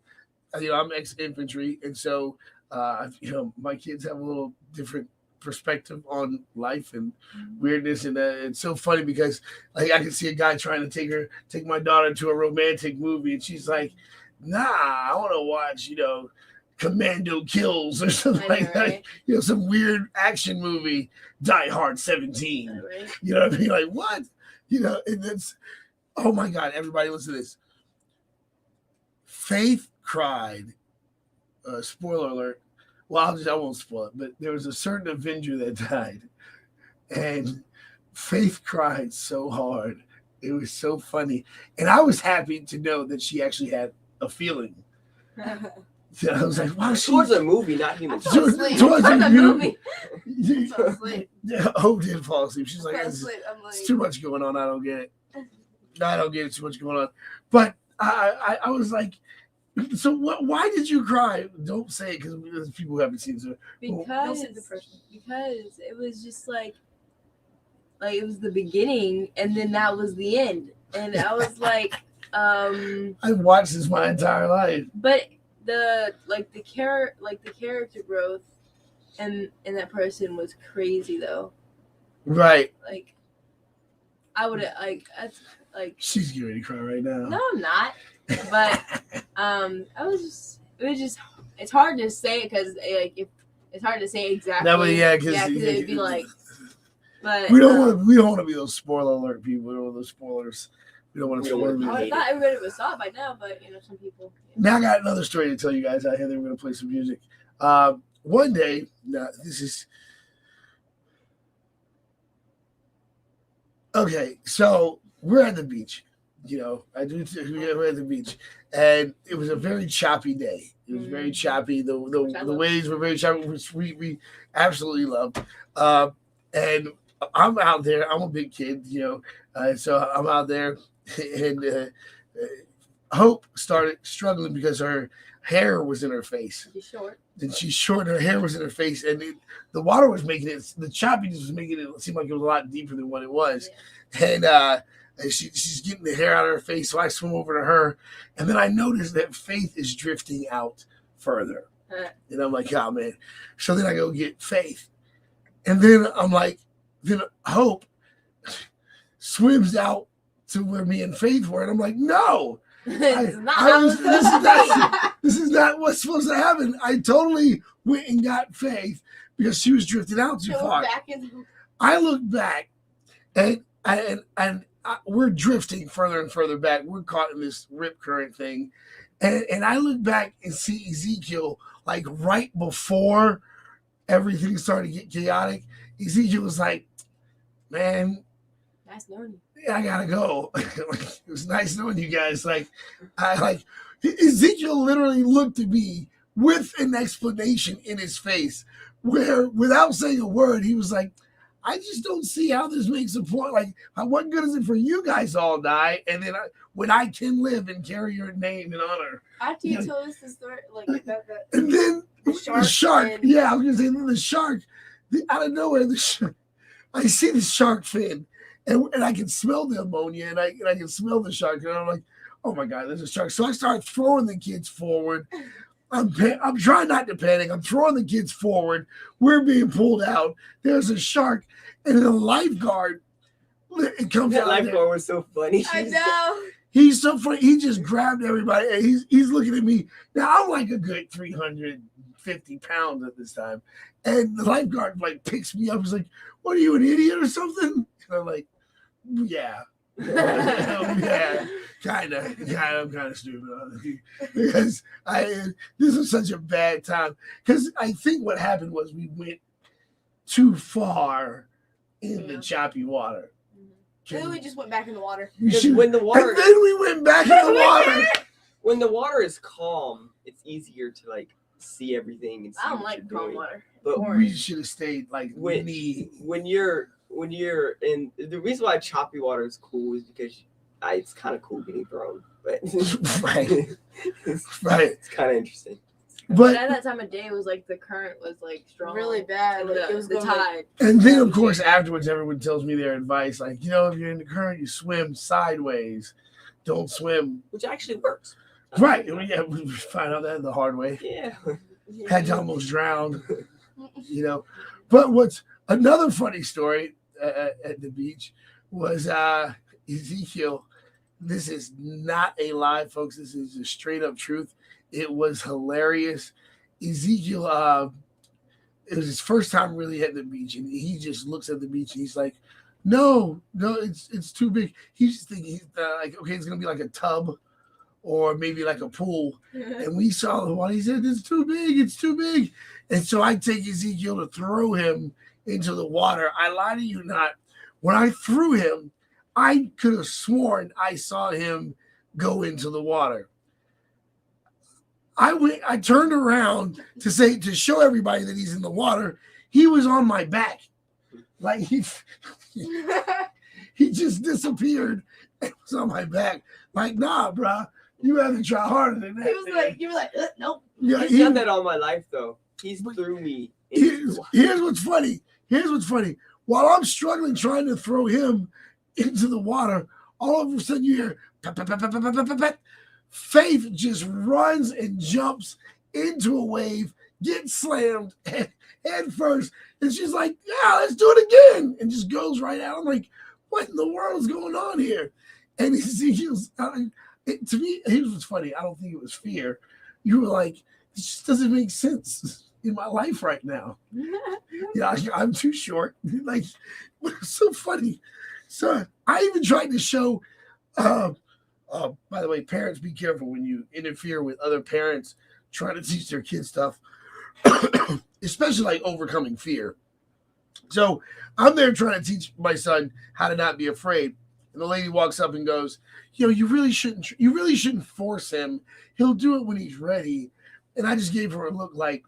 ex-infantry, and so my kids have a little different perspective on life and weirdness, and it's so funny because I can see a guy trying to take my daughter to a romantic movie, and she's like, nah, I want to watch Commando Kills or something like that, some weird action movie, Die Hard 17. Right. You know what I mean? Like, what? And it's, oh my God, everybody listen to this. Faith cried, spoiler alert. Well, I won't spoil it, but there was a certain Avenger that died, and Faith cried so hard. It was so funny, and I was happy to know that she actually had a feeling. So I was like, wow, towards a movie, not human. Towards a movie. Hope did fall asleep. She's like, it's too much going on. I don't get it. I don't get it. Too much going on. But I was like, so why did you cry? Don't say it, because there's people who haven't seen it. Because it was just like it was the beginning, and then that was the end, and I was like, I've watched this my entire life. But the character growth and that person was crazy though. Right. I would she's getting ready to cry right now. No, I'm not. But it's hard to say, because it's hard to say exactly. No, but because it'd be like. But we don't want to be those spoiler alert people. We don't want those spoilers. We don't want to spoil them. I thought everybody would saw it by now, but some people. Now I got another story to tell you guys. I hear they were going to play some music. One day, this is okay. So we're at the beach. You know, I do. We were at the beach, and it was a very choppy day. It was very choppy. The waves were very choppy, which we absolutely loved. And I'm out there. I'm a big kid, you know, so I'm out there, and Hope started struggling because her hair was in her face. She's short. And she's short. Her hair was in her face, and the water was making it. The choppiness was making it seem like it was a lot deeper than what it was, and she's getting the hair out of her face. So I swim over to her, and then I notice that Faith is drifting out further, and I'm like, oh man. So then I go get Faith, and then I'm like, then Hope swims out to where me and Faith were, and I'm like, no. This is not what's supposed to happen. I totally went and got Faith because she was drifting out too far. I look back, and we're drifting further and further back. We're caught in this rip current thing, and I look back and see Ezekiel like right before everything started to get chaotic. Ezekiel was like, "Man, nice knowing you. I gotta go." It was nice knowing you guys. Ezekiel literally looked at me with an explanation in his face, where without saying a word, he was like, "I just don't see how this makes a point. Like, what good is it for you guys to all die, and then when I can live and carry your name and honor?" After you told us the story, like that, and then the shark. and- Yeah, I was gonna say then the shark. Out of nowhere, I see the shark fin. And I can smell the ammonia, and I can smell the shark, and I'm like, oh my God, there's a shark. So I start throwing the kids forward. I'm trying not to panic. I'm throwing the kids forward. We're being pulled out. There's a shark, and the lifeguard, it comes That out. lifeguard was so funny. I know. He's so funny. He just grabbed everybody, and he's looking at me. Now I'm like a good 350 pounds at this time, and the lifeguard like picks me up. He's like, "What are you, an idiot or something?" And I'm like, yeah, kind of. I'm kind of stupid, honestly, because this was such a bad time. Because I think what happened was we went too far in the choppy water. And then we just went back in the water. When the water, and then we went back in the water. when the water is calm, it's easier to like see everything and see I don't what like you're calm doing. water. But We should have stayed like knee. when you're in, the reason why choppy water is cool is because it's kind of cool getting thrown, but Right. it's, Right. it's kind of interesting. But at that time of day, it was like the current was like strong, Really bad. and Like, it was the going, tide. And then, of course, afterwards, everyone tells me their advice. Like, you know, if you're in the current, you swim sideways. Don't swim. Which actually works. Right. Yeah, we find out that the hard way. Yeah. Had to almost drown, you know. But what's another funny story at the beach was Ezekiel. This is not a lie, folks. This is a straight up truth. It was hilarious. Ezekiel, it was his first time really at the beach, and he just looks at the beach and he's like, no, it's too big. He's just thinking he's like, okay, it's gonna be like a tub or maybe like a pool. And we saw the one. He said, it's too big. And so I take Ezekiel to throw him into the water. I lie to you not. When I threw him, I could have sworn I saw him go into the water. I turned around to show everybody that he's in the water. He was on my back. Like he just disappeared and was on my back. Like, nah, bro, you have to try harder than that. He was like, you were like, nope. Yeah, He's done that all my life, though. He's threw me. Here's what's funny. While I'm struggling trying to throw him into the water, all of a sudden you hear pat, pat, pat, pat, pat, pat, pat, pat. Faith just runs and jumps into a wave, gets slammed head first, and she's like, yeah, let's do it again, and just goes right out. I'm like, what in the world is going on here? And Ezekiel's, to me, here's what's funny. I don't think it was fear. You were like, this just doesn't make sense in my life right now. Yeah, I'm too short. Like, it's so funny. So I even tried to show, by the way, parents, be careful when you interfere with other parents trying to teach their kids stuff, especially like overcoming fear. So I'm there trying to teach my son how to not be afraid. And the lady walks up and goes, you really shouldn't force him. He'll do it when he's ready. And I just gave her a look like,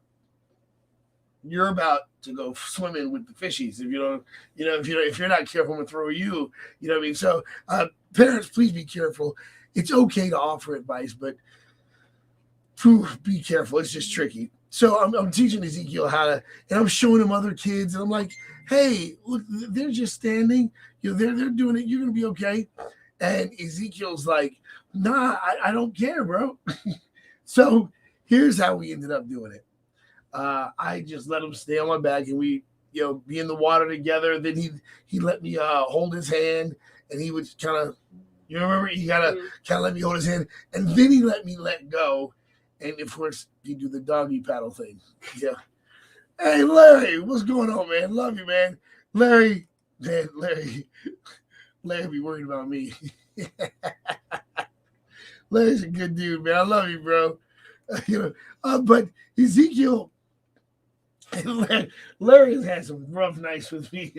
you're about to go swimming with the fishies. If you're not careful, I'm gonna throw you. You know what I mean? So parents, please be careful. It's okay to offer advice, but be careful. It's just tricky. So I'm teaching Ezekiel how to, and I'm showing him other kids, and I'm like, hey, look, they're just standing. They're doing it. You're gonna be okay. And Ezekiel's like, nah, I don't care, bro. So here's how we ended up doing it. I just let him stay on my back, and we, be in the water together. Then he let me hold his hand, and he would kind of, remember, he kind of let me hold his hand, and then he let me let go, and of course he do the doggy paddle thing. Yeah. Hey Larry, what's going on, man? Love you, man. Larry be worried about me. Larry's a good dude, man. I love you, bro. But Ezekiel and Larry has had some rough nights with me.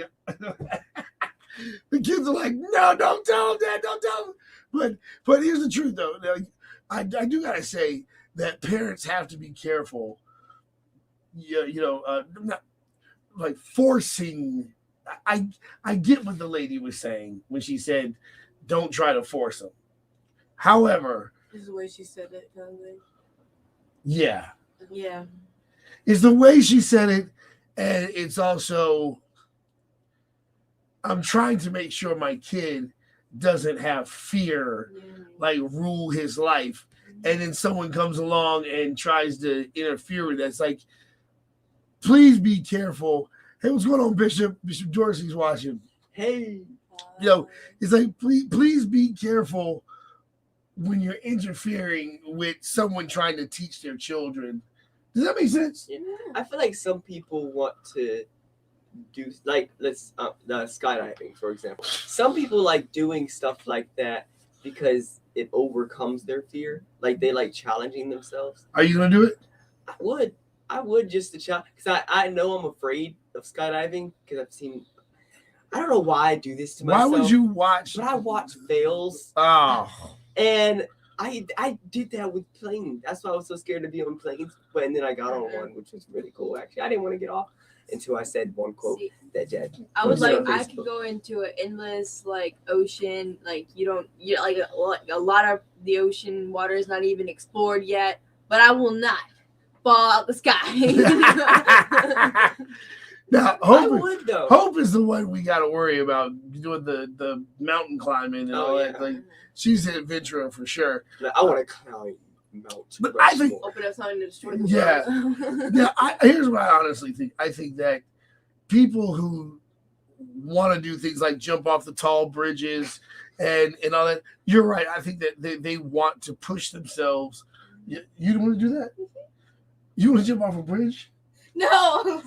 The kids are like, no, don't tell him, Dad, don't tell him. But here's the truth, though. I do gotta say that parents have to be careful. Not like forcing. I get what the lady was saying when she said, "Don't try to force them." However, This is the way she said it, kind of thing. Yeah, Yeah. it's the way she said it, and it's also I'm trying to make sure my kid doesn't have fear like rule his life, and then someone comes along and tries to interfere with that. It's like, please be careful. Hey, what's going on, Bishop? Bishop Dorsey's watching. Hey. It's like, please be careful when you're interfering with someone trying to teach their children. Does that make sense? Yeah. I feel like some people want to do, like, the skydiving, for example. Some people like doing stuff like that because it overcomes their fear. Like, they like challenging themselves. Are you gonna do it? I would just to challenge, because I know I'm afraid of skydiving because I've seen. I don't know why I do this to myself. Why would you watch? But I watch fails, Oh, and I did that with planes. That's why I was so scared to be on planes. But and then I got on one, which was really cool. Actually, I didn't want to get off until I said one quote that Jed. I was posted like, on I could Facebook. go into an endless ocean. Like like a lot of the ocean water is not even explored yet. But I will not fall out the sky. now I Hope, would though. Hope is the one we got to worry about doing the mountain climbing and all that. Yeah. Like, she's an adventurer for sure. Like, I want to climb Mount But I think- Rushmore. Open up something to destroy the Yeah. world. Yeah, here's what I honestly think. I think that people who want to do things like jump off the tall bridges and all that, you're right. I think that they want to push themselves. You don't want to do that? You want to jump off a bridge? No.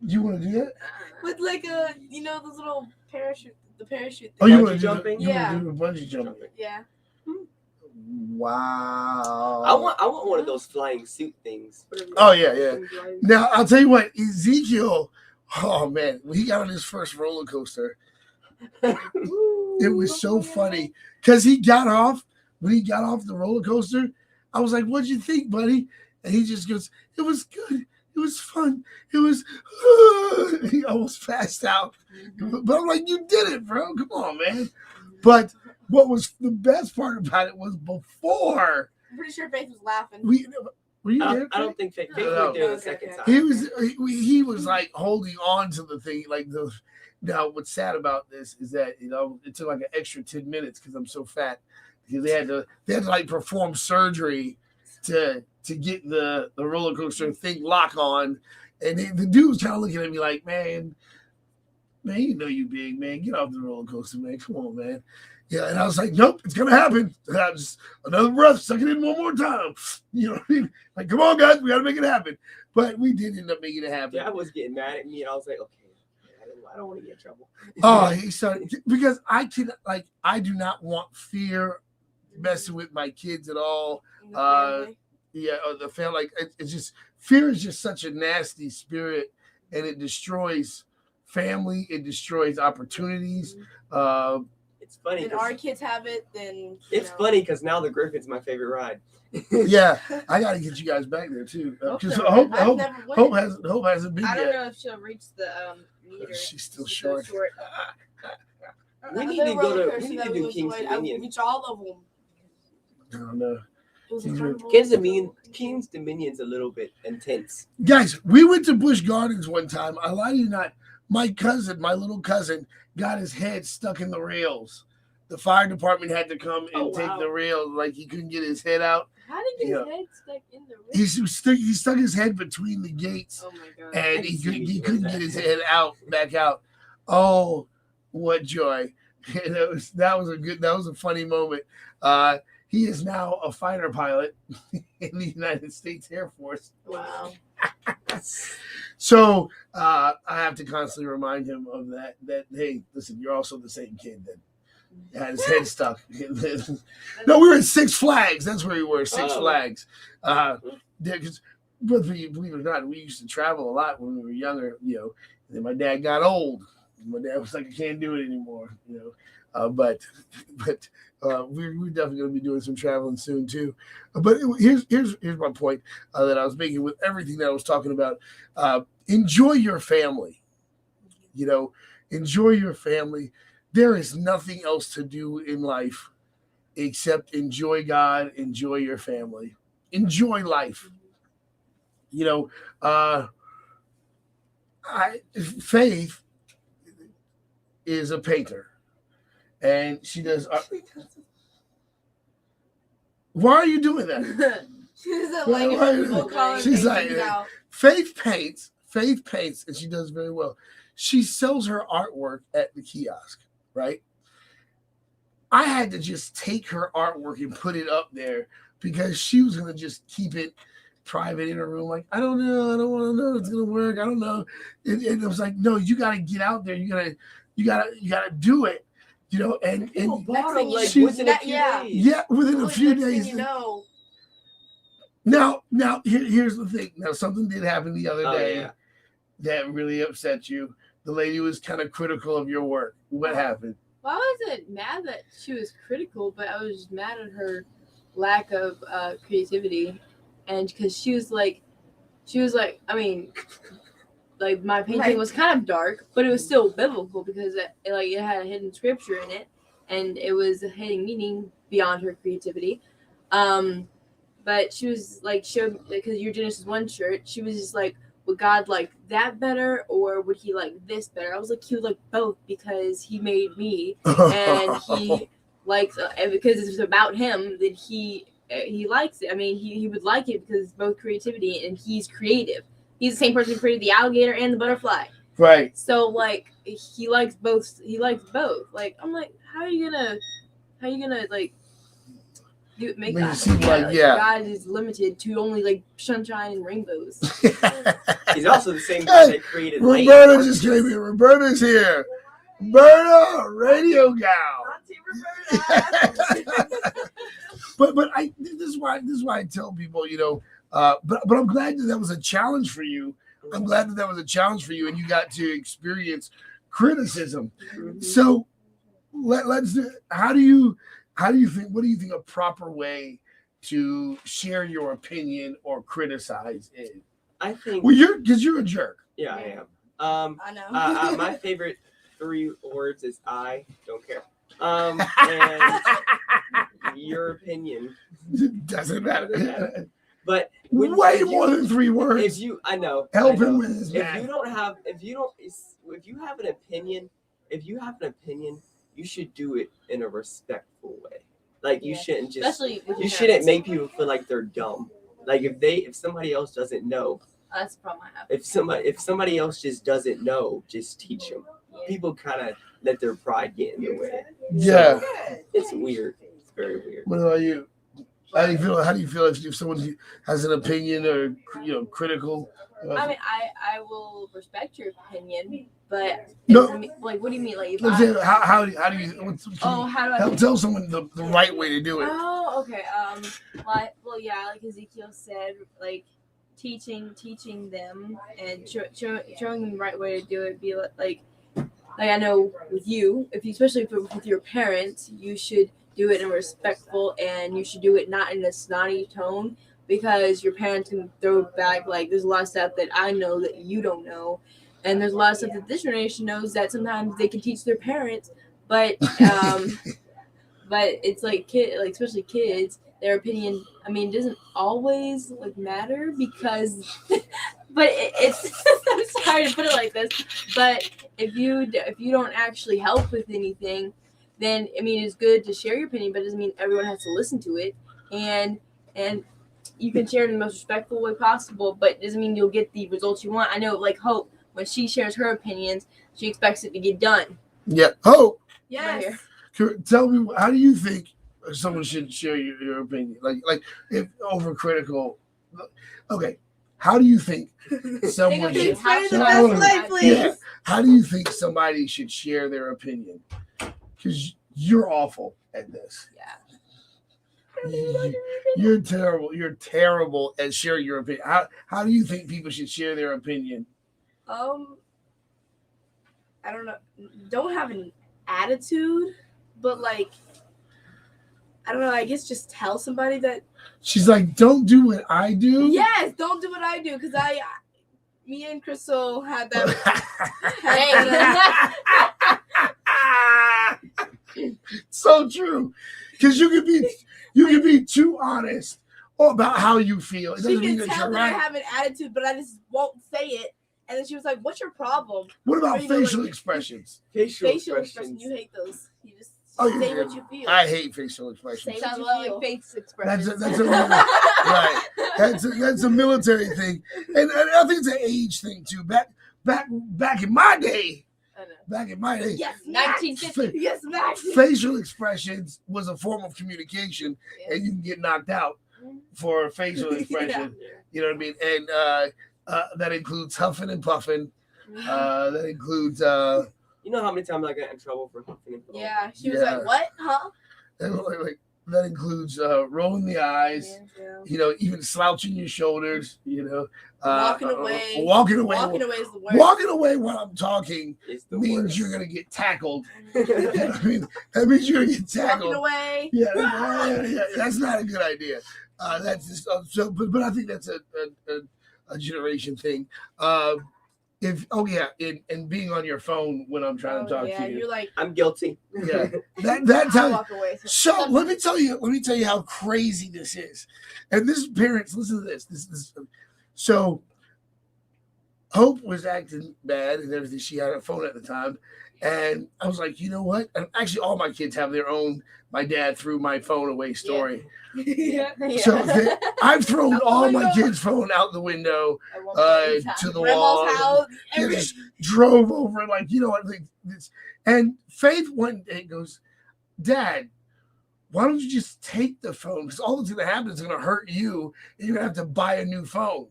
You want to do that? With like those little parachute, the parachute Oh, thing. you Bungee want to jumping? Do, you Yeah. want to do the bungee jumping? Yeah. Wow. I want one of those flying suit things. Whatever Oh, yeah, yeah. Flying- Now, I'll tell you what, Ezekiel, oh, man, when he got on his first roller coaster, it was so funny because when he got off the roller coaster, I was like, what'd you think, buddy? And he just goes, it was good. It was fun. It was, he almost passed out. But I'm like, you did it, bro. Come on, man. But what was the best part about it was before I'm pretty sure Faith was laughing. were you I there? don't, I don't think Faith No. was there the Okay, second okay. time. He was like holding on to the thing, like the. Now, what's sad about this is that it took like an extra 10 minutes because I'm so fat, because they had to like perform surgery to get the roller coaster thing lock on, and the dude was kind of looking at me like, man, you know you big, man, get off the roller coaster, man, come on, man. Yeah, and I was like, nope, it's gonna happen. Just another breath, suck it in one more time. You know what I mean? Like, come on, guys, we gotta make it happen. But we did end up making it happen. Yeah, I was getting mad at me, and I was like, okay, I don't want to get in trouble. Oh, he started because I do not want fear messing with my kids at all. In the family. Yeah, or the family. Like, it's just fear is just such a nasty spirit, and it destroys family. It destroys opportunities. It's it's funny. and 'cause our kids have it, then you it's know. funny because now the Griffin's my favorite ride. Yeah, I got to get you guys back there too. Because Hope Hope never went. Hope hasn't been I don't yet. know if she'll reach the meter. She's still She's short. So short. We need Another to go roller to coaster we need that to do was King's enjoyed, Dominion. I reached all of them. I don't know. It was King's incredible. King's Dominion's a little bit intense. Guys, we went to Busch Gardens one time. I lie to you not. My little cousin, got his head stuck in the rails. The fire department had to come and Oh, take wow. the rail, like he couldn't get his head out. How did Yeah. his head stuck in the He stuck his head between the gates, Oh my god. and I see he what couldn't that get his is. head back out. Oh, what joy! And that was a funny moment. He is now a fighter pilot in the United States Air Force. Wow. So I have to constantly remind him of that. That hey, listen, you're also the same kid that had his head stuck. No, we were at Six Flags. That's where we were. Six Oh. Flags. Because believe it or not, we used to travel a lot when we were younger. You know, and then my dad got old. My dad was like, I can't do it anymore. You know, but we're definitely going to be doing some traveling soon too. But here's my point that I was making with everything that I was talking about. Enjoy your family. You know, enjoy your family. There is nothing else to do in life except enjoy God, enjoy your family, enjoy life. You know, Faith is a painter, and she does. Why are you doing that? She doesn't Why- like why- it when people call her She's painting like- now. Faith paints, and she does very well. She sells her artwork at the kiosk, right? I had to just take her artwork and put it up there because she was going to just keep it private in her room. Like, I don't know. I don't want to know if it's going to work. I don't know. And it was like, no, you got to get out there. You got to do it, you know, and People Next bought thing them you- like she- within a few yeah. days. yeah, within a Next few thing days. you know, Now, here's the thing. Now, something did happen the other Oh, day yeah. that really upset you. The lady was kind of critical of your work. What happened? Well, I wasn't mad that she was critical, but I was just mad at her lack of creativity, and because she was like, I mean, like my painting Like- was kind of dark, but it was still biblical because it had a hidden scripture in it, and it was a hidden meaning beyond her creativity. But she was like, showed because your Genesis 1 shirt, she was just like, would God like that better, or would he like this better? I was like, he would like both because he made me, and he likes and because it's about him that he likes it. I mean, he would like it because it's both creativity and he's creative. He's the same person who created the alligator and the butterfly. Right. So like he likes both. He likes both. Like I'm like, how are you gonna like make Make it that? seem like, yeah. God is limited to only like sunshine and rainbows. He's also the same guy Hey, that created light. Roberta just came in. Roberta's here. Roberta, radio gal. But this is why I tell people, you know, but I'm glad that was a challenge for you. I'm glad that was a challenge for you, and you got to experience criticism. Mhm. So let's do. How do you think? What do you think a proper way to share your opinion or criticize is? I think. Well, you're a jerk. Yeah, I am. I know. My favorite 3 words is I don't care. And your opinion. Doesn't matter. But Way if more than 3 words. If you, I know. Help I know. him with his If math. if you have an opinion, you should do it in a respectful way. Like you Yeah. shouldn't just. Especially with You your shouldn't parents. make people feel like they're dumb. Like if somebody else doesn't know, That's the problem I have. if somebody else just doesn't know, just teach them. People kind of let their pride get in the way. Yeah. It's weird. It's very weird. What about you? How do you feel if someone has an opinion or critical? I mean, I will respect your opinion, but No. like, what do you mean? Like, if I'm I, saying, how do you oh, how do I? help tell someone the right way to do it? Oh, okay. Well, yeah, like Ezekiel said, like teaching them and showing them the right way to do it. Be like like I know with you, if you, especially with your parents, you should do it in a respectful, and you should do it not in a snotty tone, because your parents can throw back. Like, there's a lot of stuff that I know that you don't know, and there's a lot of stuff that this generation knows that sometimes they can teach their parents, but but it's like like especially kids, their opinion, I mean, doesn't always like matter, because but it's I'm sorry to put it like this, but if you don't actually help with anything, then I mean, it's good to share your opinion, but it doesn't mean everyone has to listen to it, and you can share it in the most respectful way possible, but it doesn't mean you'll get the results you want. I know, like Hope, when she shares her opinions, she expects it to get done. Yeah. Hope, Yes. tell me, how do you think someone should share your opinion? Like if overcritical. Okay. How do you think someone Think should? of how the Hold best on. way, please. Yeah. How do you think somebody should share their opinion? Because you're awful at this. You're terrible. You're terrible at sharing your opinion. How do you think people should share their opinion? I don't know. Don't have an attitude, but like, I don't know. I guess just tell somebody that. She's like, don't do what I do. Yes, don't do what I do, because me and Crystal had that. So true. Because you could be too honest about how you feel. It She doesn't mean can that tell you're that I right. have an attitude, but I just won't say it. And then she was like, "What's your problem?" What about Or, you know, facial like- expressions? Facial Facial expressions. expression. You hate those. You just Oh, you say do. what you feel. I hate facial expressions. Say Sounds a what lot you like feel. face expressions. That's a right. That's a military thing, and I think it's an age thing too. Back in my day, I know. Yes, Max. 1950. Yes, Max. facial expressions was a form of communication, and you can get knocked out for a facial expression. You know what I mean? And that includes huffing and puffing. That includes You know how many times I got in trouble for huffing and puffing? Yeah, she was Yeah. like, "What? Huh?" like that includes rolling the eyes. Yeah. You know, even slouching your shoulders. You know, Walking away. Walking away. Walking away is the worst. Walking away while I'm talking It's the means worst. you're gonna get tackled. You know what I mean? That means you're gonna get Walking tackled. away. Yeah, that's not a good idea. That's just but I think that's a generation thing. And being on your phone when I'm trying to talk yeah, to you. you're like, I'm guilty. Yeah, that's I how. walk away. So let me tell you how crazy this is. And this parents, listen to this. So Hope was acting bad and everything. She had a phone at the time. And I was like, you know what? And actually all my kids have their own my dad threw my phone away story. Yeah. So I've thrown Out the all my window. kids' phone out the window At one point in time. to the wall. Grandma's house. Yeah, Every, just drove over, like, you know what? Like, this. And Faith one day goes, Dad, why don't you just take the phone? Because all that's going to happen is going to hurt you, and you're going to have to buy a new phone.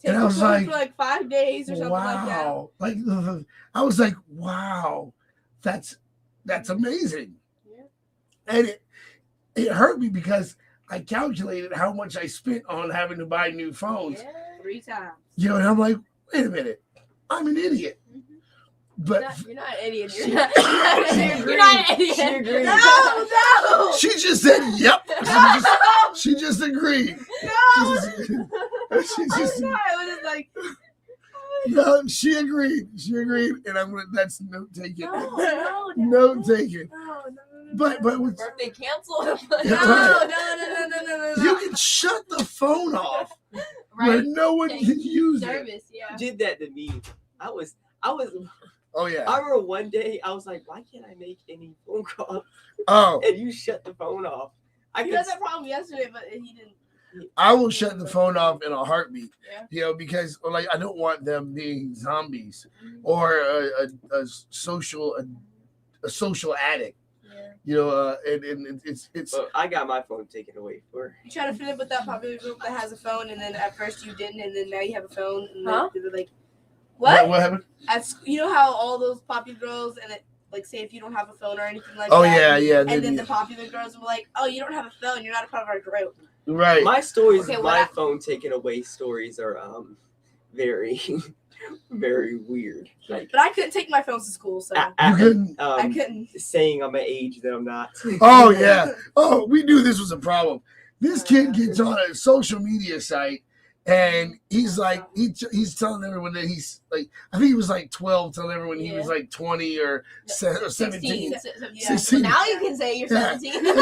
Take And I the was phone like, for like 5 days or something like that. Wow. Like, I was like, wow, that's amazing. Yeah. And it hurt me because I calculated how much I spent on having to buy new phones. Yeah. 3 times. You know, and I'm like, wait a minute, I'm an idiot. But You're not an idiot. She- You're not an idiot. She agreed. No. she just said, yep. She just agreed. No. She just, I was just like, no, she agreed. She agreed. And I'm gonna, that's note taken. no. Note taken. No. But with, Birthday canceled. Yeah, No. right. You can shut the phone off where Right. no one can use it. Service, yeah. Did that to me. I was. Oh yeah. I remember one day I was like, why can't I make any phone calls? Oh, And you shut the phone off. I He could. had that problem yesterday, but he didn't. I will shut the phone off in a heartbeat. Yeah. You know, because like I don't want them being zombies or a social addict. Yeah. You know, and it's But I got my phone taken away for. You try to fit in with that popular group that has a phone, and then at first you didn't, and then now you have a phone, and then Huh? they were like, "What?" What happened? You know how all those popular girls, and it, like, say if you don't have a phone or anything like Oh that. yeah. And then the popular girls were like, "Oh, you don't have a phone. You're not a part of our group." Right. My stories, Okay, of what my I- phone taken away stories are very, very weird. Like, But I couldn't take my phones to school, so You couldn't? I couldn't. saying I'm an age that I'm not. Oh yeah. Oh, we knew this was a problem. This kid gets on a social media site and he's like he's telling everyone that he's like, I think he was like 12, telling everyone he was like 20 or 17. Yeah. 16. Now you can say you're Yeah. 17.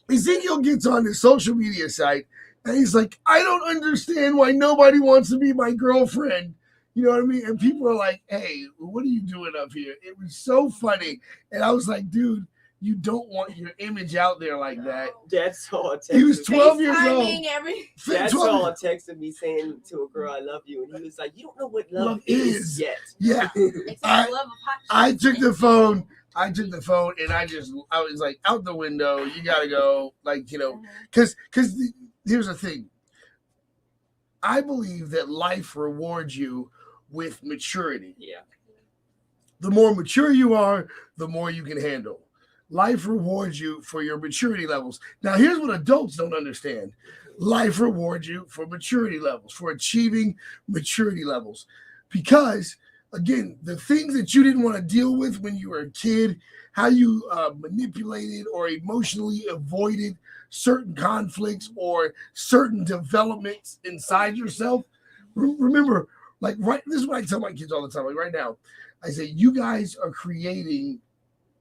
Ezekiel gets on his social media site and he's like, I don't understand why nobody wants to be my girlfriend. You know what I mean? And people are like, hey, what are you doing up here? It was so funny. And I was like, dude, you don't want your image out there like that. Dad saw a text. He was 12 years old. FaceTiming every. Dad 12 saw a text of me saying to a girl, "I love you," and he was like, "You don't know what love is yet." Yeah. It's like love of hot I chocolate. took the phone and I was like, out the window. You got to go. Like, you know, because here's the thing. I believe that life rewards you with maturity. Yeah. The more mature you are, the more you can handle. Life rewards you for your maturity levels. Now, here's what adults don't understand. Life rewards you for maturity levels, for achieving maturity levels. Because, again, the things that you didn't want to deal with when you were a kid, how you manipulated or emotionally avoided certain conflicts or certain developments inside yourself. Remember, like, right, this is what I tell my kids all the time. Like, right now, I say, you guys are creating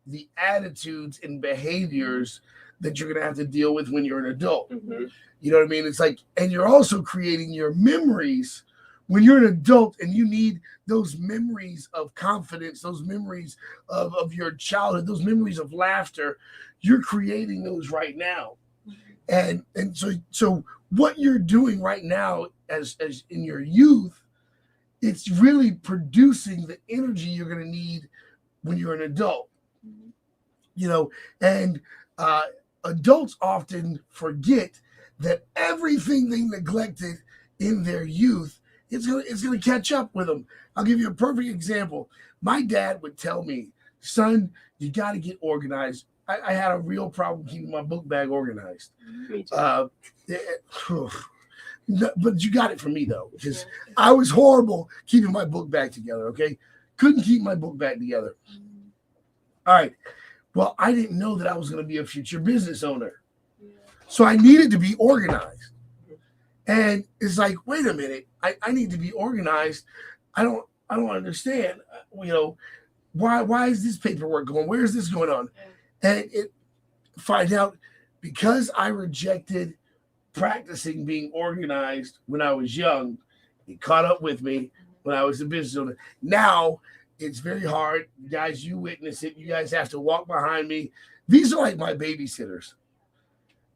the attitudes and behaviors that you're going to have to deal with when you're an adult. Mm-hmm. You know what I mean? It's like, and you're also creating your memories when you're an adult and you need those memories of confidence, those memories of your childhood, those memories of laughter. You're creating those right now. And so what you're doing right now as in your youth, it's really producing the energy you're going to need when you're an adult. You know, and adults often forget that everything they neglected in their youth, it's gonna catch up with them. I'll give you a perfect example. My dad would tell me, son, you got to get organized. I had a real problem keeping my book bag organized. Me too. But you got it from me, though, because I was horrible keeping my book bag together, okay? Couldn't keep my book bag together. All right. Well, I didn't know that I was going to be a future business owner. So I needed to be organized. And it's like, wait a minute, I need to be organized. I don't understand. You know, why is this paperwork going? Where is this going on? And find out because I rejected practicing being organized when I was young, it caught up with me when I was a business owner. Now it's very hard. Guys, you witness it. You guys have to walk behind me. These are like my babysitters.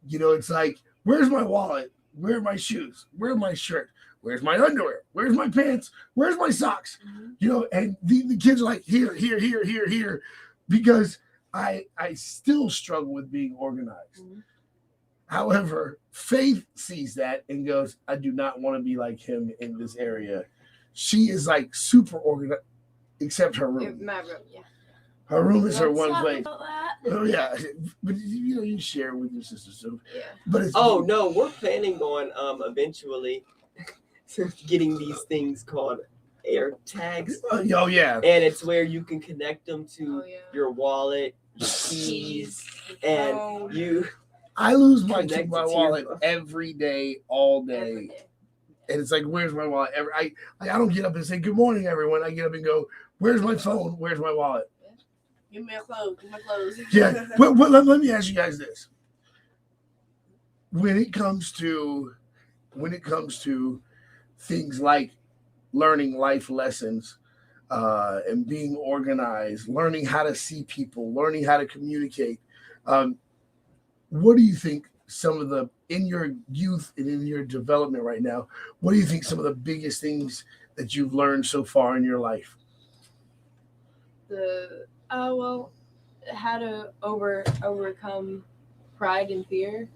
You know, it's like, where's my wallet? Where are my shoes? Where's my shirt? Where's my underwear? Where's my pants? Where's my socks? You know, and the kids are like, here, because I still struggle with being organized. However, Faith sees that and goes, I do not want to be like him in this area. She is like super organized, except her room. My room, yeah. Her room is her Let's one talk place. about that. Oh yeah, but you know, you share with your sister, so. Yeah. But it's Oh no, we're planning on eventually getting these things called air tags, oh yeah. and it's where you can connect them to Oh, yeah. your wallet, your keys, and phone. you. I lose my Connected my to your wallet phone. every day, all day. Every day. And it's like, where's my wallet? I don't get up and say good morning, everyone. I get up and go, where's my phone? Where's my wallet? Give me a clothes. Give me my clothes. Yeah. Well, let me ask you guys this: when it comes to things like learning life lessons and being organized, learning how to see people, learning how to communicate, what do you think some of the, in your youth and in your development right now, what do you think some of the biggest things that you've learned so far in your life? How to overcome pride and fear.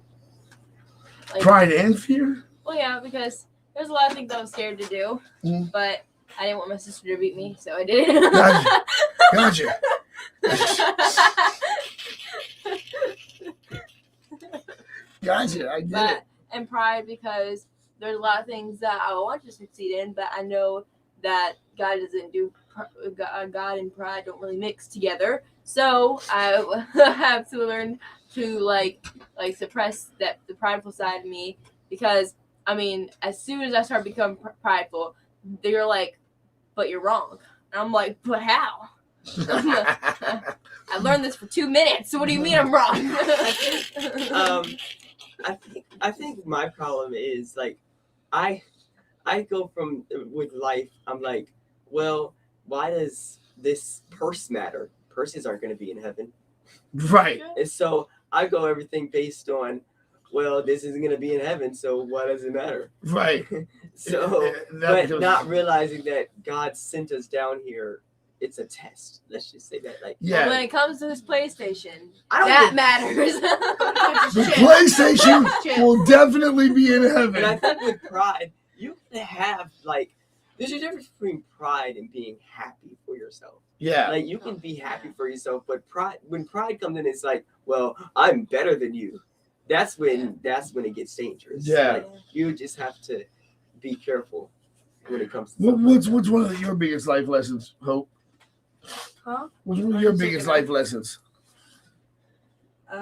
Like, Pride and fear? well, yeah, because there's a lot of things I was scared to do, Mhm. but I didn't want my sister to beat me, so I did it. Gotcha. Gotcha. I get it. And pride because there's a lot of things that I want to succeed in, but I know that God doesn't do God and pride don't really mix together. So I have to learn to like suppress that the prideful side of me, because I mean, as soon as I start becoming prideful, they're like, "But you're wrong," and I'm like, "But how?" I learned this for 2 minutes. So what do you mean I'm wrong? I think my problem is like I go from with life. I'm like, well, why does this purse matter? Purses aren't going to be in heaven, Right. and so I go everything based on, well, this isn't going to be in heaven, so why does it matter? Right. So, That but not realizing that God sent us down here. It's a test. Let's just say that. Like, Yeah. When it comes to this PlayStation, I don't that think- matters. The PlayStation will definitely be in And I heaven. think with pride, you can have like there's a difference between pride and being happy for yourself. Yeah. Like you can be happy for yourself, but when pride comes in, it's like, well, I'm better than you. That's when it gets dangerous. Yeah. Like, you just have to be careful when it comes to What's one of your biggest life lessons, Hope? Huh? What's one of your biggest life lessons? I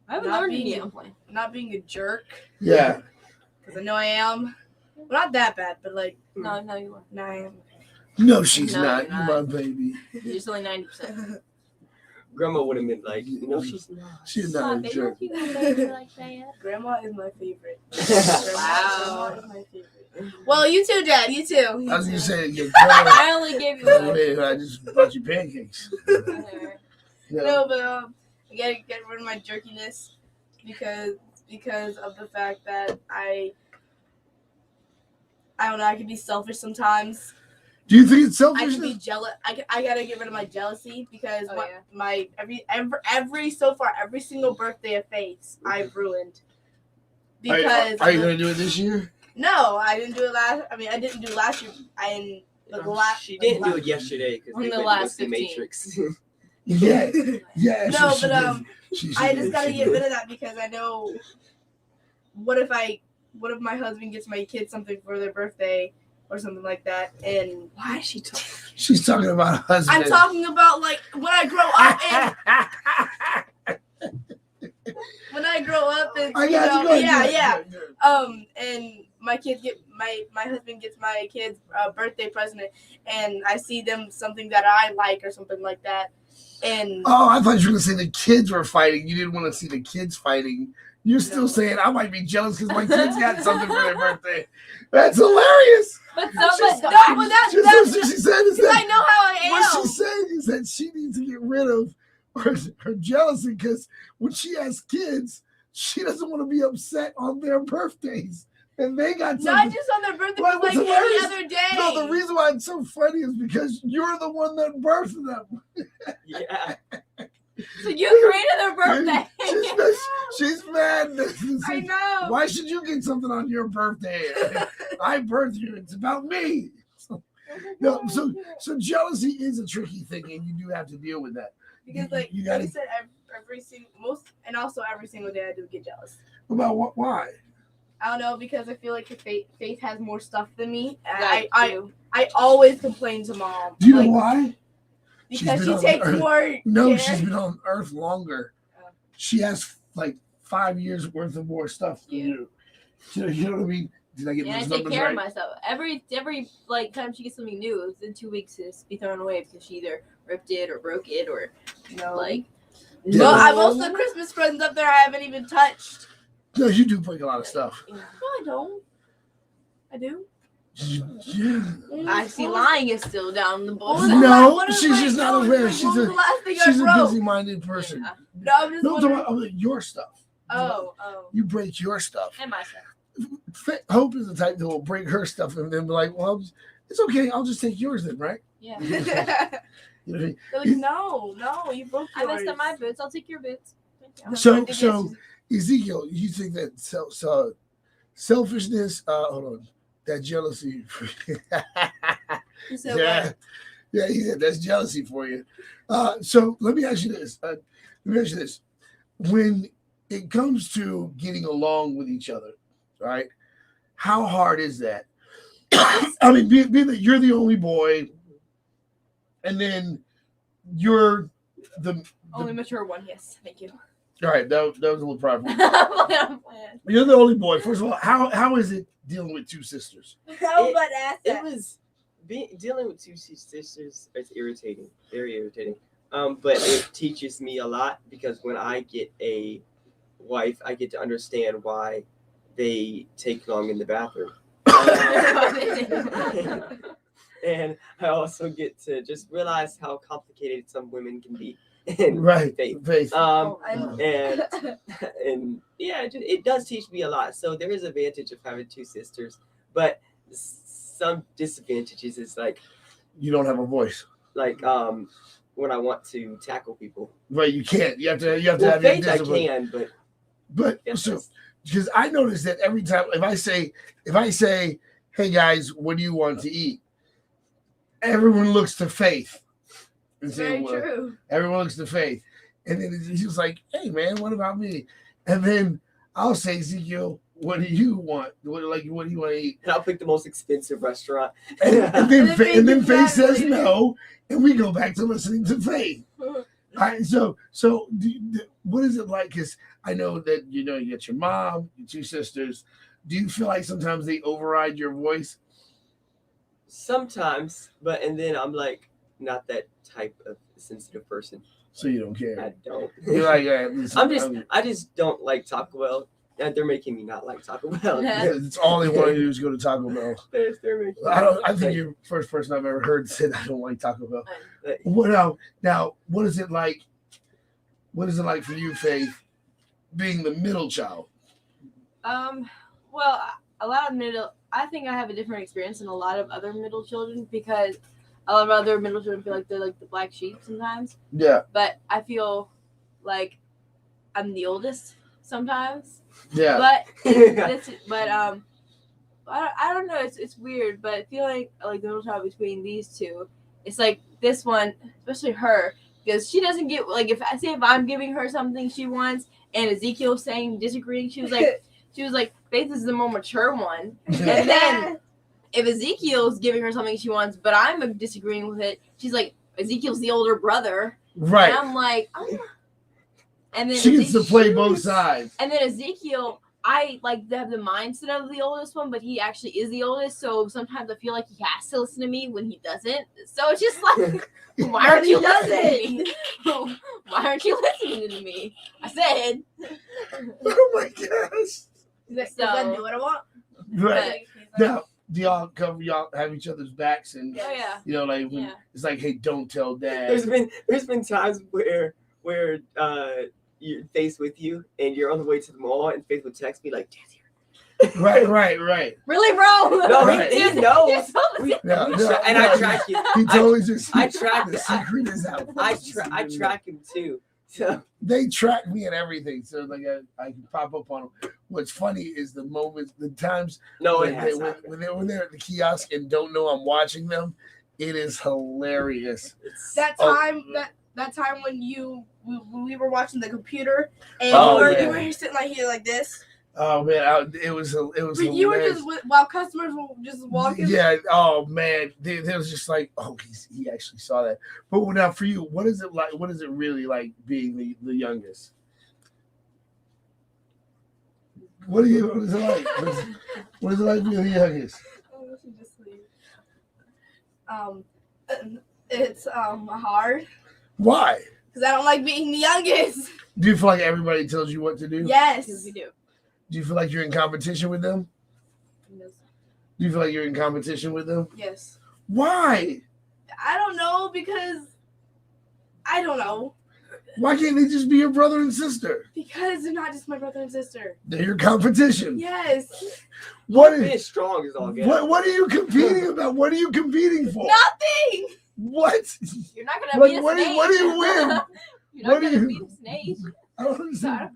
haven't Not learned being any a- yet. I'm playing. Not being a jerk, Yeah. because I know I am. Well, not that bad, but like, No, you are. no, I am. No, she's No, not. you're You not. my baby. You're just only 90%. Grandma would have been like, no, she's not. She's not a jerk. Grandma is my favorite. Wow. Grandma is my favorite. Well, you too, Dad. You too. You I was too. gonna say your grandma. I only gave you one. Man, I just brought you pancakes. Yeah. No, but I gotta get rid of my jerkiness because of the fact that I don't know. I can be selfish sometimes. Do you think it's I can be selfishness? jealous. I gotta get rid of my jealousy because Oh, my every so far every single birthday of Faith's I've ruined. Because Are you gonna do it this year? no, I didn't do it last. I mean, I didn't do it last year. She didn't do it yesterday because On they the went to go last see 15. Matrix. Yeah. Yeah. No, she but did. She I did, just gotta she get did. rid of that because I know. What if my husband gets my kids something for their birthday or something like that, and Why is she talking? She's talking about a husband. I'm talking about like when I grow up and when I grow up and I you got know, you. Go ahead, yeah. go ahead. And my kids get my husband gets my kids a birthday present, and I see them something that I like or something like that, and Oh, I thought you were gonna say the kids were fighting. You didn't want to see the kids fighting. You're still No. saying I might be jealous because my kids got something for their birthday. That's hilarious. But no, somebody, but that's Just what she said is because I that know how I what am. she's saying is that she needs to get rid of her jealousy because when she has kids, she doesn't want to be upset on their birthdays. And they got Not something. just on their birthday, Well, but like what's every hilarious- other day. No, the reason why it's so funny is because you're the one that birthed them. Yeah. so you created their birthday. She's mad. I know. Why should you get something on your birthday? I birthed you. It's about me. No, so jealousy is a tricky thing, and you do have to deal with that. Because like You you gotta- said, every single every single day I do get jealous. About what? Why? I don't know because I feel like Faith has more stuff than me. And Like I you. always complain to Mom. Do you know like, why? She's Because been she on takes Earth. more. No, care. she's been on Earth longer. Oh. She has like 5 years worth of more stuff than Yeah. you. You know what I mean? Did I get And I those take numbers care right? of myself. Every like time she gets something new, it's in 2 weeks to be thrown away because she either ripped it or broke it or like. Yeah. Well, I have most of the Christmas presents up there I haven't even touched. No, you do break a lot of stuff. No, I don't. I do. Yeah. I see lying is still down the What was board. the No, what is she's my- just not what was aware. the- She's what was a- the last thing She's I a broke? busy-minded person. Yeah. No, I'm just No, I'm talking wondering. about your stuff. Oh. You break your stuff. And myself. Hope is the type that will break her stuff and then be like, well, it's okay. I'll just take yours then, right? Yeah. You know what I mean? They're like, no, you broke I yours. messed up my boots. I'll take your boots. Thank you. So Ezekiel, you think that selfishness, hold on, that jealousy, You said yeah, he said that's jealousy for you. So let me ask you this. When it comes to getting along with each other, right? How hard is that? I mean, being that you're the only boy, and then you're the Only mature one, yes. Thank you. all right. That was a little prideful. I'm playing. You're the only boy. First of all, how is it dealing with two sisters? How about ask It that? was dealing with two sisters is irritating, very irritating. But it teaches me a lot because when I get a wife, I get to understand why they take long in the bathroom. And I also get to just realize how complicated some women can be. And Right. Faith. Faith. And yeah, it does teach me a lot. So there is advantage of having two sisters, but some disadvantages is like You don't have a voice. when I want to tackle people. Right. You can't. You have to Well, have your Faith I discipline. can, but But yes, so because I noticed that every time if I say, hey guys, what do you want to eat? Everyone looks to Faith. And say, Very well, true. everyone looks to Faith. And then he was like, hey man, what about me? And then I'll say, Ezekiel, what do you want? What do you want to eat? and I'll pick the most expensive restaurant. And then And Faith then says Faith- no, and we go back to listening to Faith. All right, so what is it like? Because I know that you got your mom, your two sisters. Do you feel like sometimes they override your voice? Sometimes, and then I'm like not that type of sensitive person. So you don't care. I don't. You're like, yeah, listen, I just don't like Taco Bell. And they're making me not like Taco Bell. it's all they want to do is go to Taco Bell. They're making me I think like- you're the first person I've ever heard say I don't like Taco Bell. like, What now? What is it like? What is it like for you, Faith, being the middle child? Well, a lot of I think I have a different experience than a lot of other middle children because a lot of other middle children feel like they're like the black sheep sometimes. Yeah, But I feel like I'm the oldest sometimes. yeah. But I don't know. It's weird, but I feel like the middle child between these two, it's like this one, especially her, because she doesn't get if I'm giving her something she wants and Ezekiel's saying disagreeing, she was like Faith is the more mature one, and then if Ezekiel's giving her something she wants, but I'm disagreeing with it, she's like Ezekiel's the older brother, Right. and I'm like, and then She gets to play both sides. and then Ezekiel, I like to have the mindset of the oldest one, but he actually is the oldest. So sometimes I feel like he has to listen to me when he doesn't. So it's just like, why aren't you listening to me? Why aren't you listening to me? I said. Oh my gosh. Does So- that do what I want? Right. Now, do y'all have each other's backs and Oh yeah. when Yeah. it's like, hey, don't tell dad. there's been times where you're faced with you and you're on the way to the mall and Faith would text me like, Dad's here. Right. Really, bro? No, Right. he knows. You're so No, And I track you. He totally just I track the secret is out. I track him too. So They track me and everything, so I can pop up on them. What's funny is the moments, the times no, it when, has when they're at the kiosk and don't know I'm watching them. It is hilarious. That Oh. time that time when we were watching the computer and Oh, you yeah. were sitting like here like this. Oh man, it was But you were hilarious. just while customers were just walking. Yeah. Oh man, they was just like, oh, he actually saw that. But now for you, what is it like? What is it really like being the youngest? What is it like? What is it like being the youngest? Oh, she just leave. It's hard Why? because I don't like being the youngest. Do you feel like everybody tells you what to do? Yes. we do. Do you feel like you're in competition with them? Do you feel like you're in competition with them? Yes. Why? I don't know because I don't know Why can't they just be your brother and sister? because they're not just my brother and sister. They're your competition. Yes. What being is strong is all good. what are you competing about? What are you competing for? Nothing. What? You're not gonna Like, be a what do you- snake. what do you win? You're What not do gonna you- be the snake. I don't understand.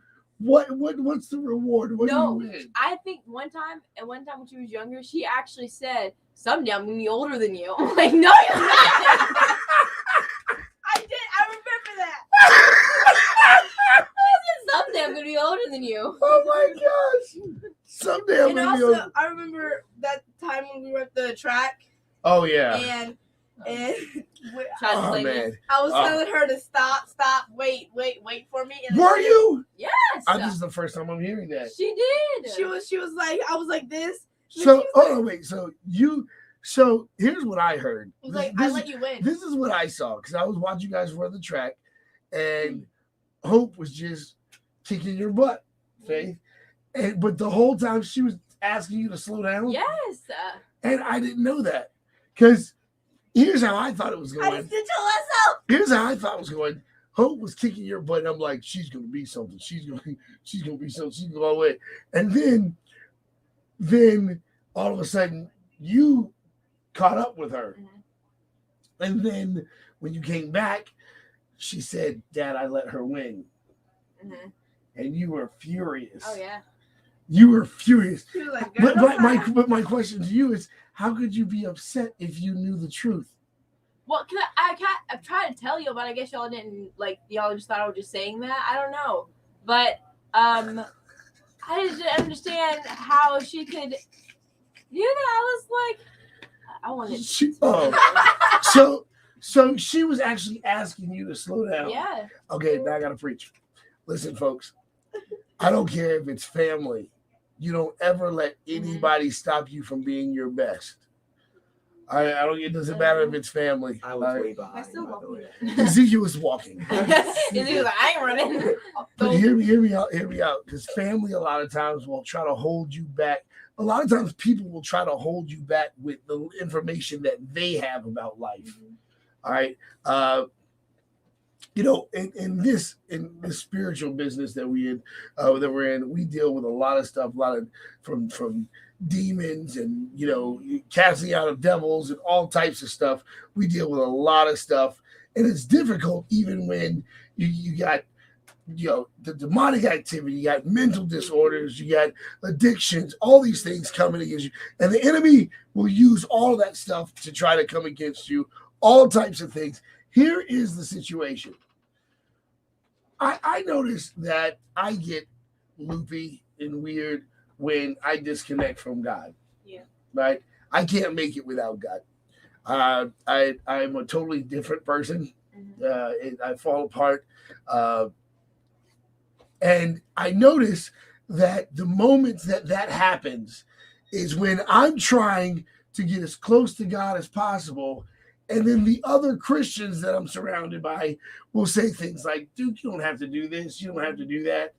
What's the reward? What No. do you win? I think one time when she was younger, she actually said, "Someday I'm gonna be older than you." I'm like, no, you're not. I did. I remember that. Someday I'm gonna be older than you. Oh my gosh! Someday I'm And gonna be also, on. I remember that time when we were at the track, Oh yeah. and Tried to Oh play me. man. I was Oh. telling her to stop, wait for me. And Were you? Yes. This is the first time I'm hearing that. She did. She was like, I was like this. And So she hold on, wait. So here's what I heard. was This- like, this I is- let you win. This is what I saw because I was watching you guys run the track, and Hope was just kicking your butt, Faith. But the whole time she was asking you to slow down. Yes. And I didn't know that because here's how I thought it was I going. just did to myself. Here's how I thought it was going. Hope was kicking your butt, and I'm like, she's gonna be something. She's gonna be something. She's gonna go away. And then all of a sudden you caught up with her. Mhm. And then when you came back, she said, Dad, I let her win. Mm-hmm. And you were furious. Oh yeah. You were furious. She was like, girl, But my question to you is, how could you be upset if you knew the truth? Well, I've tried to tell you, but I guess y'all didn't y'all just thought I was just saying that. I don't know, but I just didn't understand how she could do that. I was like, I wanted. So she was actually asking you to slow down. Yeah. Okay, now I gotta preach. Listen, folks, I don't care if it's family. You don't ever let anybody stop you from being your best. I don't. It doesn't matter if it's family. I was way behind. I still by love the way. you. Ezekiel was walking. And he was like, I ain't running. But hear me out. Because family, a lot of times, will try to hold you back. A lot of times, people will try to hold you back with the information that they have about life. All right. In this spiritual business that we're in, we deal with a lot of stuff, from demons and casting out of devils and all types of stuff. We deal with a lot of stuff, and it's difficult even when you got the demonic activity, you got mental disorders, you got addictions, all these things coming against you, and the enemy will use all of that stuff to try to come against you, all types of things. Here is the situation. I notice that I get loopy and weird when I disconnect from God. Yeah. Right? I can't make it without God. I'm a totally different person. I fall apart. And I notice that the moments that happens is when I'm trying to get as close to God as possible. And then the other Christians that I'm surrounded by will say things like, dude, you don't have to do this. You don't have to do that.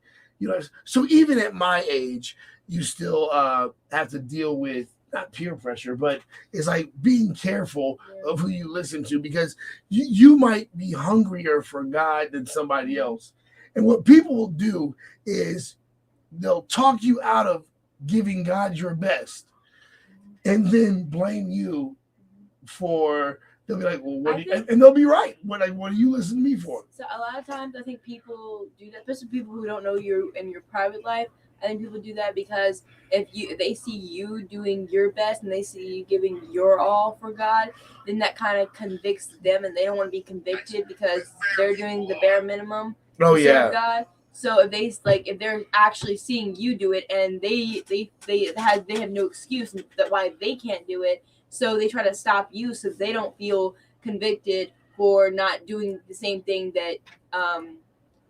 So even at my age, you still have to deal with not peer pressure, but it's like being careful of who you listen to, because you might be hungrier for God than somebody else. And what people will do is they'll talk you out of giving God your best and then blame you for. They'll be like, well, and they'll be right. What do you listen to me for? So a lot of times I think people do that, especially people who don't know you in your private life. I think people do that because if they see you doing your best and they see you giving your all for God, then that kind of convicts them, and they don't want to be convicted because they're doing the bare minimum Oh to yeah. serve God. So if they're actually seeing you do it, and they have no excuse that why they can't do it, so they try to stop you so they don't feel convicted for not doing the same thing that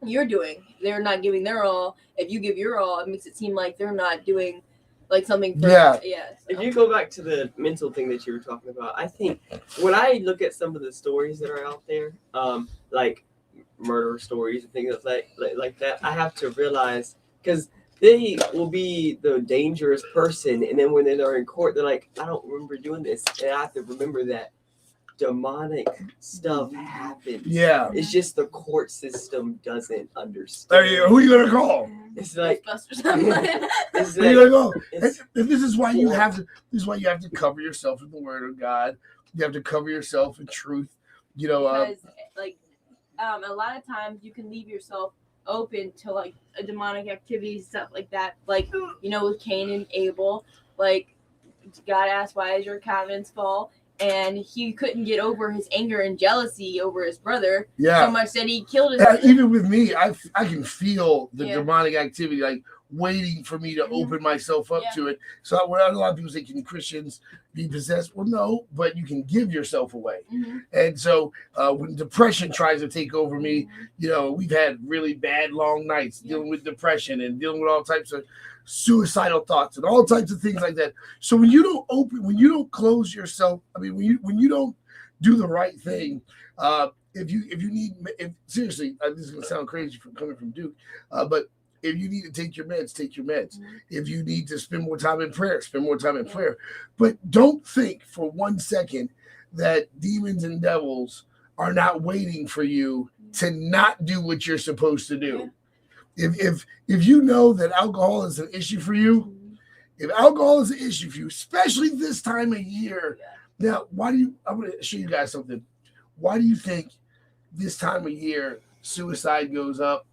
you're doing. They're not giving their all. If you give your all, it makes it seem like they're not doing like something for Yeah. If you go back to the mental thing that you were talking about, I think when I look at some of the stories that are out there, like murder stories and things like that, I have to realize, because they will be the dangerous person, and then when they're in court, they're like, I don't remember doing this, and I have to remember that demonic stuff happens. Yeah. It's just the court system doesn't understand. Hey, who are you gonna call? It's like Ghostbusters. it's Who are you like, gonna go? it's- And this is why you have to. This is why you have to cover yourself with the Word of God. You have to cover yourself in truth. Because a lot of times you can leave yourself open to like a demonic activity, stuff like that, like with Cain and Abel. Like God asked, why is your countenance fall? And he couldn't get over his anger and jealousy over his brother so Yeah. much that he killed his And brother. even with me, I can feel the Yeah. demonic activity. Like waiting for me to open myself up Yeah. to it. So when a lot of people say, can Christians be possessed? Well, no, but you can give yourself away. And so when depression tries to take over me, we've had really bad long nights dealing with depression and dealing with all types of suicidal thoughts and all types of things like that. So when you don't close yourself, when you don't do the right thing, seriously, this is gonna sound crazy from coming from Duke, but if you need to take your meds, take your meds. If you need to spend more time in prayer, spend more time in prayer. But don't think for 1 second that demons and devils are not waiting for you to not do what you're supposed to do. If you know that alcohol is an issue for you, if alcohol is an issue for you, especially this time of year, now I'm going to show you guys something. Why do you think this time of year suicide goes up?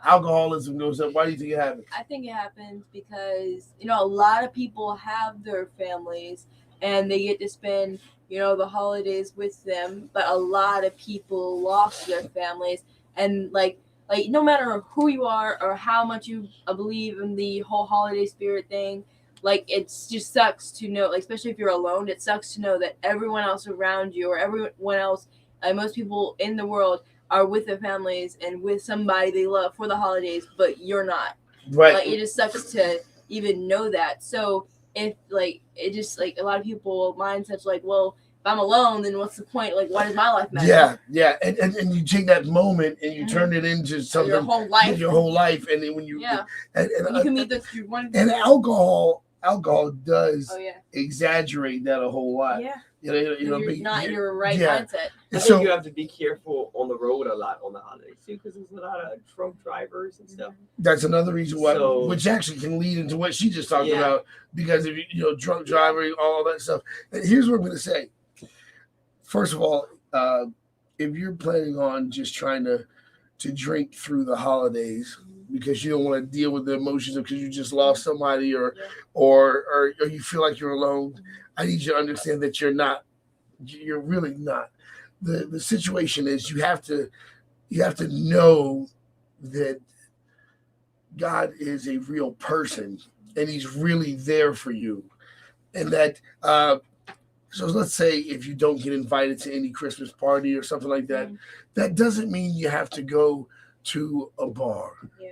Alcoholism goes up. Why do you think it happens? I think it happens because, a lot of people have their families and they get to spend, the holidays with them. But a lot of people lost their families. And like no matter who you are or how much you believe in the whole holiday spirit thing, it just sucks to know, especially if you're alone, it sucks to know that everyone else around you or everyone else, most people in the world are with their families and with somebody they love for the holidays, but you're not. Right. It just sucks to even know that. So if it just a lot of people mindset's well, if I'm alone, then what's the point? Why does my life matter? Yeah. And you take that moment and you turn it into something your whole life. Your whole life, and then when you and you can meet you want. And alcohol does Oh yeah. exaggerate that a whole lot. Yeah. You're not in your right mindset. I think you have to be careful on the road a lot on the holidays too, because there's a lot of drunk drivers and stuff. That's another reason why, which actually can lead into what she just talked about, because if drunk driving, all that stuff. And here's what I'm going to say. First of all, if you're planning on just trying to drink through the holidays because you don't want to deal with the emotions of because you just lost somebody or you feel like you're alone, I need you to understand that you're really not. The situation is you have to know that God is a real person and he's really there for you. And that so let's say if you don't get invited to any Christmas party or something like that, that doesn't mean you have to go to a bar. Yeah.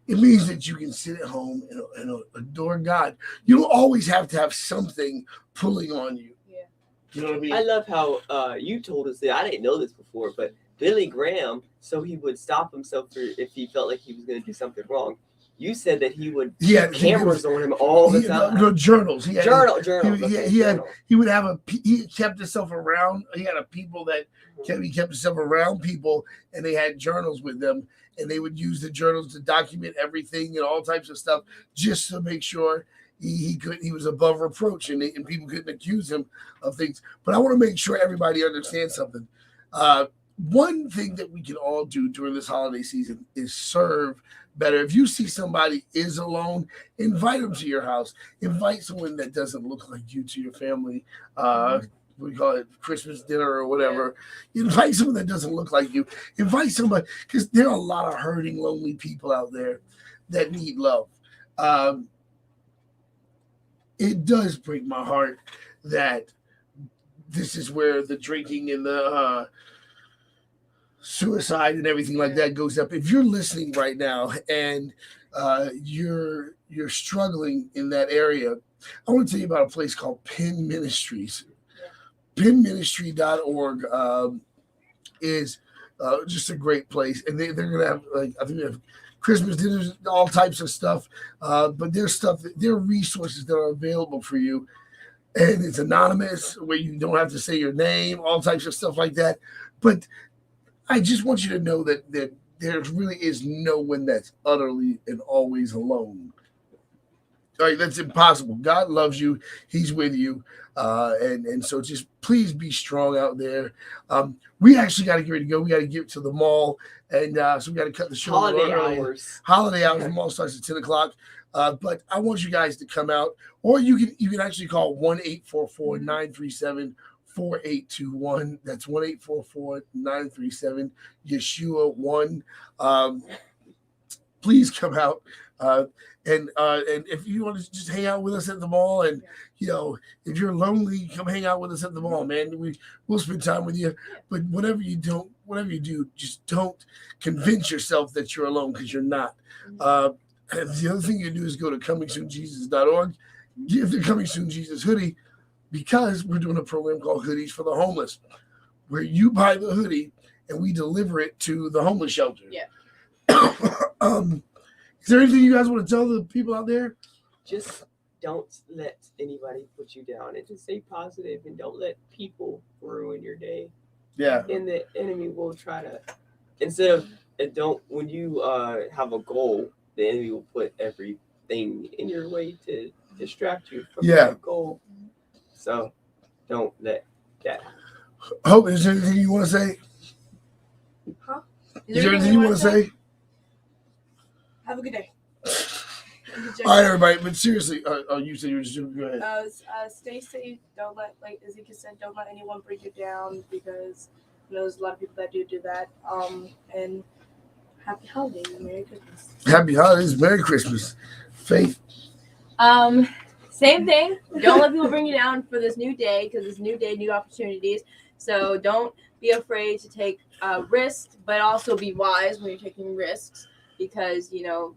It means that you can sit at home and adore God. You don't always have to have something pulling on you. Yeah. You know what I mean? I love how you told us that. I didn't know this before, but Billy Graham, so he would stop himself if he felt like he was going to do something wrong. You said that he would keep cameras on him all the time. No, journals. He journals. He would have he kept himself around. He had people that he kept himself around people, and they had journals with them, and they would use the journals to document everything and all types of stuff, just to make sure he was above reproach, and people couldn't accuse him of things. But I want to make sure everybody understands something. One thing that we can all do during this holiday season is serve better. If you see somebody is alone, invite them to your house. Invite someone that doesn't look like you to your family. We call it Christmas dinner or whatever. Invite someone that doesn't look like you. Invite somebody, because there are a lot of hurting, lonely people out there that need love. It does break my heart that this is where the drinking and the suicide and everything like that goes up. If you're listening right now and you're struggling in that area, I want to tell you about a place called Penn Ministries. PennMinistry.org is just a great place, and they're gonna have I think they have Christmas dinners, all types of stuff. But there's there are resources that are available for you, and it's anonymous where you don't have to say your name, all types of stuff like that. But I just want you to know that there really is no one that's utterly and always alone. All right, that's impossible. God loves you. He's with you. And so just please be strong out there. We actually got to get ready to go. We got to get to the mall. And so we got to cut the show. Holiday hours. Holiday hours. The mall starts at 10 o'clock. But I want you guys to come out. Or you can actually call 1-844-937-4821. That's 1-844-937-Yeshua1. Please come out. And if you want to just hang out with us at the mall, and if you're lonely, come hang out with us at the mall, man. We'll spend time with you. But whatever you do, just don't convince yourself that you're alone, because you're not. And the other thing you do is go to comingsoonjesus.org, give the Coming Soon Jesus hoodie, because we're doing a program called Hoodies for the Homeless, where you buy the hoodie and we deliver it to the homeless shelter. Yeah. Is there anything you guys want to tell the people out there? Just don't let anybody put you down, and just stay positive, and don't let people ruin your day. Yeah. And the enemy will try to, when you have a goal, the enemy will put everything in your way to distract you from that goal. So don't let that happen. Hope, is there anything you want to say? Huh? Is there anything you want to say? Have a good day. All right, everybody. But seriously, you said you were just doing good. Stay safe. Don't let, like Ezekiel said, don't let anyone bring you down, because there's a lot of people that do that. And happy holidays and Merry Christmas. Happy holidays, Merry Christmas. Faith. Same thing. Don't let people bring you down for this new day, because this new day, new opportunities. So don't be afraid to take risks, but also be wise when you're taking risks, because the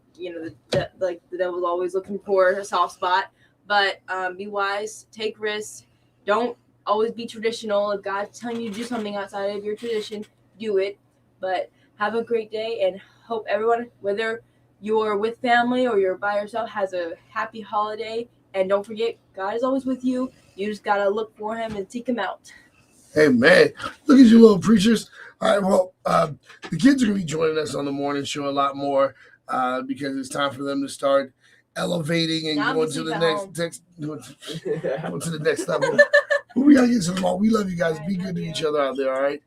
devil's always looking for a soft spot. But be wise, take risks. Don't always be traditional. If God's telling you to do something outside of your tradition, do it. But have a great day, and hope everyone, whether you're with family or you're by yourself, has a happy holiday. And don't forget, God is always with you. You just gotta look for him and seek him out. Hey, man, look at you little preachers. All right, well, the kids are going to be joining us on the morning show a lot more, because it's time for them to start elevating and going to the next level. But we got to get to the mall. We love you guys. Be good to each other out there, all right?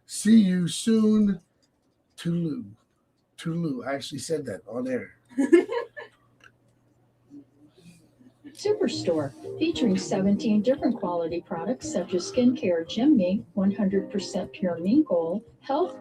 See you soon. Toodaloo. Toodaloo. I actually said that on air. Superstore, featuring 17 different quality products such as skincare, Gym Mink, 100% pure mink oil, health